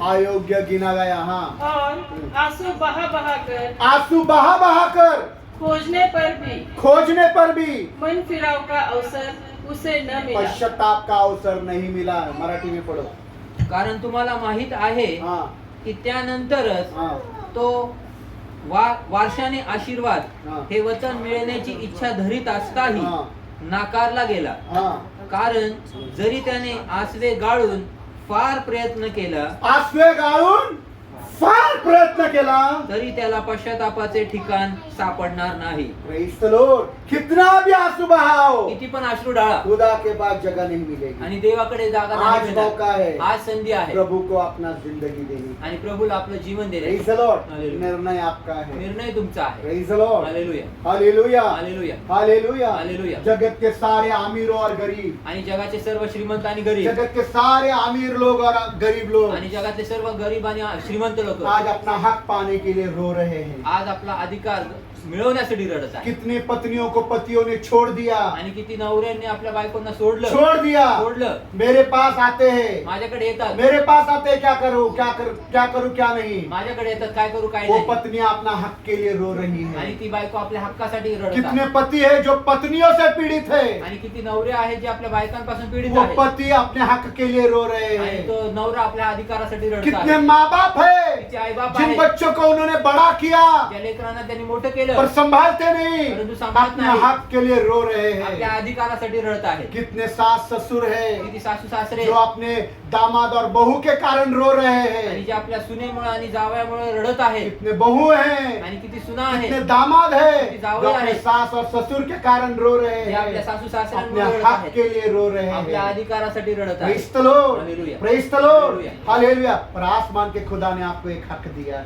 अयोग्य गिना गया। हाँ, और आंसू बहा बहा कर आंसू बहा बहा कर खोजने पर भी मन फिराव का अवसर उसे न मिला। पश्चाताप का अवसर नहीं मिला। मराठी में पढ़ो। कारण तुम्हाला माहित आहे हाँ की त्यानंतरच हाँ तो वारशाने आशीर्वाद हा. हे वचन मिळण्याची इच्छा धरीत असताही हा. नाकारला गेला. हाँ, कारण जरी त्याने आसवे गाळून फार प्रयत्न केला आसवे गाळून फार प्रयत्न केला तरी त्याला पश्चातापाचे ठिकाण सापडणार नाही. Praise the Lord. कितना भी आंसू बहाओ किती पण अश्रू डाळा खुदा के पास जगह नहीं मिलेगी। आणि देवाकडे जागा नाही आज मिळणार. मौका है आज संधी आहे प्रभु को अपना जिंदगी देनी। आणि प्रभूला आपलं जीवन Praise देण्याची. the Lord. Hallelujah. निर्णय आपका है। निर्णय तुमचा आहे. Praise the Lord. Hallelujah hallelujah hallelujah hallelujah. Hallelujah. जगत के सारे अमीरों और गरीब, आणि जगाचे सर्व श्रीमंत आणि गरीब जगत के सारे अमीर लोग और गरीब लोग आणि जगातले सर्व गरीब आणि श्रीमंत लोक आज अपना हक पाने के लिए रो रहे हैं। आज आपला अधिकार मिळवण्यासाठी रडत आहे. कितने पत्नियों को पतियों ने छोड़ दिया, आणि किती नवऱ्यांनी आपल्या बायकोंना सोडलं छोड़ दिया। सोडलं मेरे पास आते हैं, माझ्याकडे येतात मेरे पास आते हैं, क्या करूं क्या नहीं। माझ्याकडे येतात काय करू काय वो नाही. पत्नियां अपना हक के लिए रो रही आणि हैं। ती बायको आपल्या हक्कासाठी रडत कितने आहे. पति है जो पत्नियों से पीड़ित है, आणि किती नवरे आहेत जे आपल्या बायकांपासून पीडित वो आहेत पति अपने हक के लिए रो रहे आणि हैं। तो नवरा आपल्या अधिकारासाठी रडत कितने आहे. माँ बाप है तिचे आई बाप जिन आहेत बच्चों को उन्होंने बड़ा किया ज्या लेकरांना त्यांनी मोठं केलं पर संभालते नहीं, परंतु सांभाळत अपने नाही. हक के लिए रो रहे आपल्या हैं। अधिकारासाठी रडत आहेत. कितने सास ससुर है किती सासू सासरे जो अपने दामाद और बहू के कारण रो रहे आणि हैं। जे आपल्या सुनेमुळे आणि जावयामुळे रडत आहेत कितने बहू हैं, आणि किती सुना कितने आहेत दामाद है किती जावई जो अपने आहेत. सास और ससुर के कारण रो रहे जे आपल्या हैं, सासू अपने सासऱ्यांमुळे रडत हक आहेत के लिए रो रहे आपल्या हैं। अधिकारासाठी रडत Praise आहेत. the Lord. Hallelujah. Praise the Lord. Hallelujah. Hallelujah. पर आसमान के खुदा ने आपको एक हक दिया है।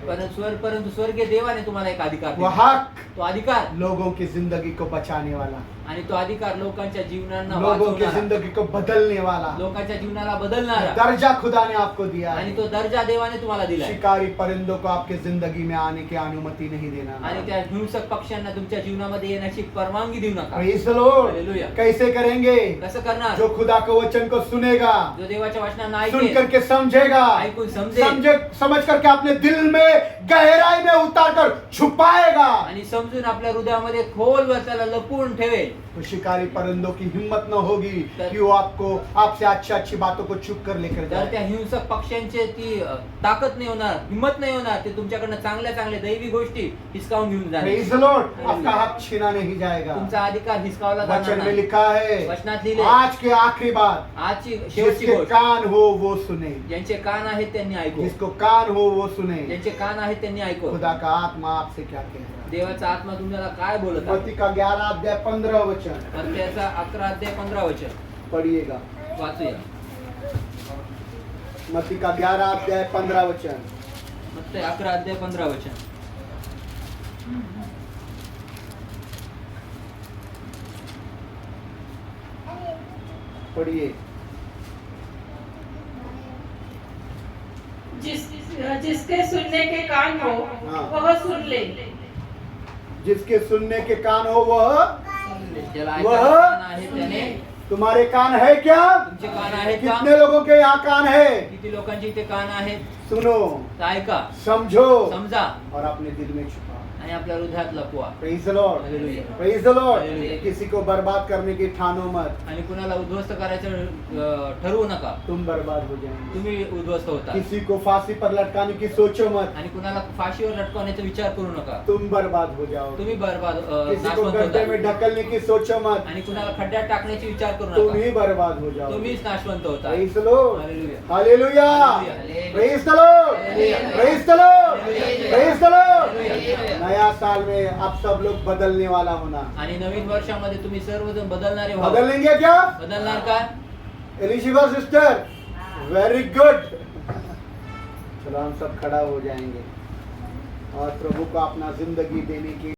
परंतु स्वर्गीय देवाने तुम्हाला एक अधिकार वो दिला. हक तो अधिकार लोगों की जिंदगी को बचाने वाला, आणि तो अधिकार लोकांच्या जीवनांना लोगों की वाचवणारा, जिंदगी को बदलने वाला लोकांच्या जीवनाला बदलणारा दर्जा खुदा ने आपको दिया आणि है। तो दर्जा देवाने तुम्हाला दिलाय. शिकारी परिंदों को आपके जिंदगी में आने की अनुमति नहीं देना। आणि त्या हिंसक पक्ष्यांना तुमच्या जीवनामध्ये येण्याची परवानगी देऊ नका. Praise the Lord. Hallelujah. कैसे करेंगे? कसं करणार? जो खुदा के वचन को सुनेगा, जो देवाच्या वचनांना सुन ऐकेल, करके समझेगा, ऐकून समजेल समझ करके अपने दिल में गहराई में उतार कर छुपाएगा, आणि समजून आपल्या हृदयामध्ये खोलवर त्याला लपवून ठेवेल. तो शिकारी परिंदों की हिम्मत न होगी कि वो आपसे अच्छी बातों को छुप कर लेकर तर जाए। त्या हिंसक पक्ष्यांची ती ताकद नाही होणार, हिंमत नाही होणार. ते तुमच्याकडनं चांगल्या चांगल्या दैवी गोष्टी हिसकावून घेऊन जाणार. Praise the Lord. आपका हक छीना नहीं जाएगा। तुमचा अधिकार हिसकावला जाणार वचन में नाही. लिखा है, वचनात लिहिले आज की आखिरी बात, आजची शेवटची जिसके गोष्ट, कान हो वो सुने, ज्यांचे कान आहेत त्यांनी ऐकू, जिसको कान हो वो सुने। ज्यांचे कान आहेत त्यांनी ऐकू. खुदा का आत्मा आपसे क्या कह रहा है? देवाचा आत्मा तुम्हाला काय बोलत आहे? मत्ती का 11 अध्याय 15 वचन मत्थ्याचा 11 अध्याय 15 वचन पढ़िएगा। वाचूया. मत्ती का 11 अध्याय 15 वचन। मत्थ्य 11 अध्याय 15 वचन. पढ़िए। जिसके सुनने के कान हो हाँ। वह सुन ले। जिसके सुनने के कान हो वह, ज्याला वह ऐकायला कान आहे त्याने, तुम्हारे कान है क्या? तुमचे कान आहेत का? कितने लोगों के यहाँ कान है? किती लोकांची इथे कान आहेत? सुनो, तर ऐका, समझो समजा और अपने दिल में छुपाओ। आणि आपल्या हृदयात लपवा. Praise the Lord. Hallelujah. Praise the Lord. Hallelujah. किसी को बर्बाद करने की ठानो मत, आणि कुणाला उद्ध्वस्त करायचं ठरवू नका, तुम बर्बाद हो जाएंगे। तुम्ही उद्ध्वस्त होता. किसी को फांसी पर लटकाने की सोचो मत, आणि कुणाला फाशीवर लटकवण्याचा विचार करू नका, तुम बर्बाद हो जाओ। तुम्ही बर्बाद किसी को नाशवंत गड्ढे में होता. ढकलने की सोचो मत, आणि कुणाला खड्ड्यात टाकण्याची विचार करू तुम नका, ही बर्बाद हो जाओ। तुम्हीच नाशवंत होता. Praise the Lord. Hallelujah. Hallelujah. Hallelujah. Praise the Lord. Hallelujah. Praise the Lord. Hallelujah. Praise the Lord. Hallelujah. नया साल में आप सब लोग बदलने वाला होना। आणि नवीन वर्षामध्ये तुम्ही सर्वजण बदलणारे व्हा. बदलेंगे क्या? बदलणार का? Elisheba sister, very good. चलो हम सब खड़ा हो जाएंगे और प्रभु को अपना जिंदगी देने की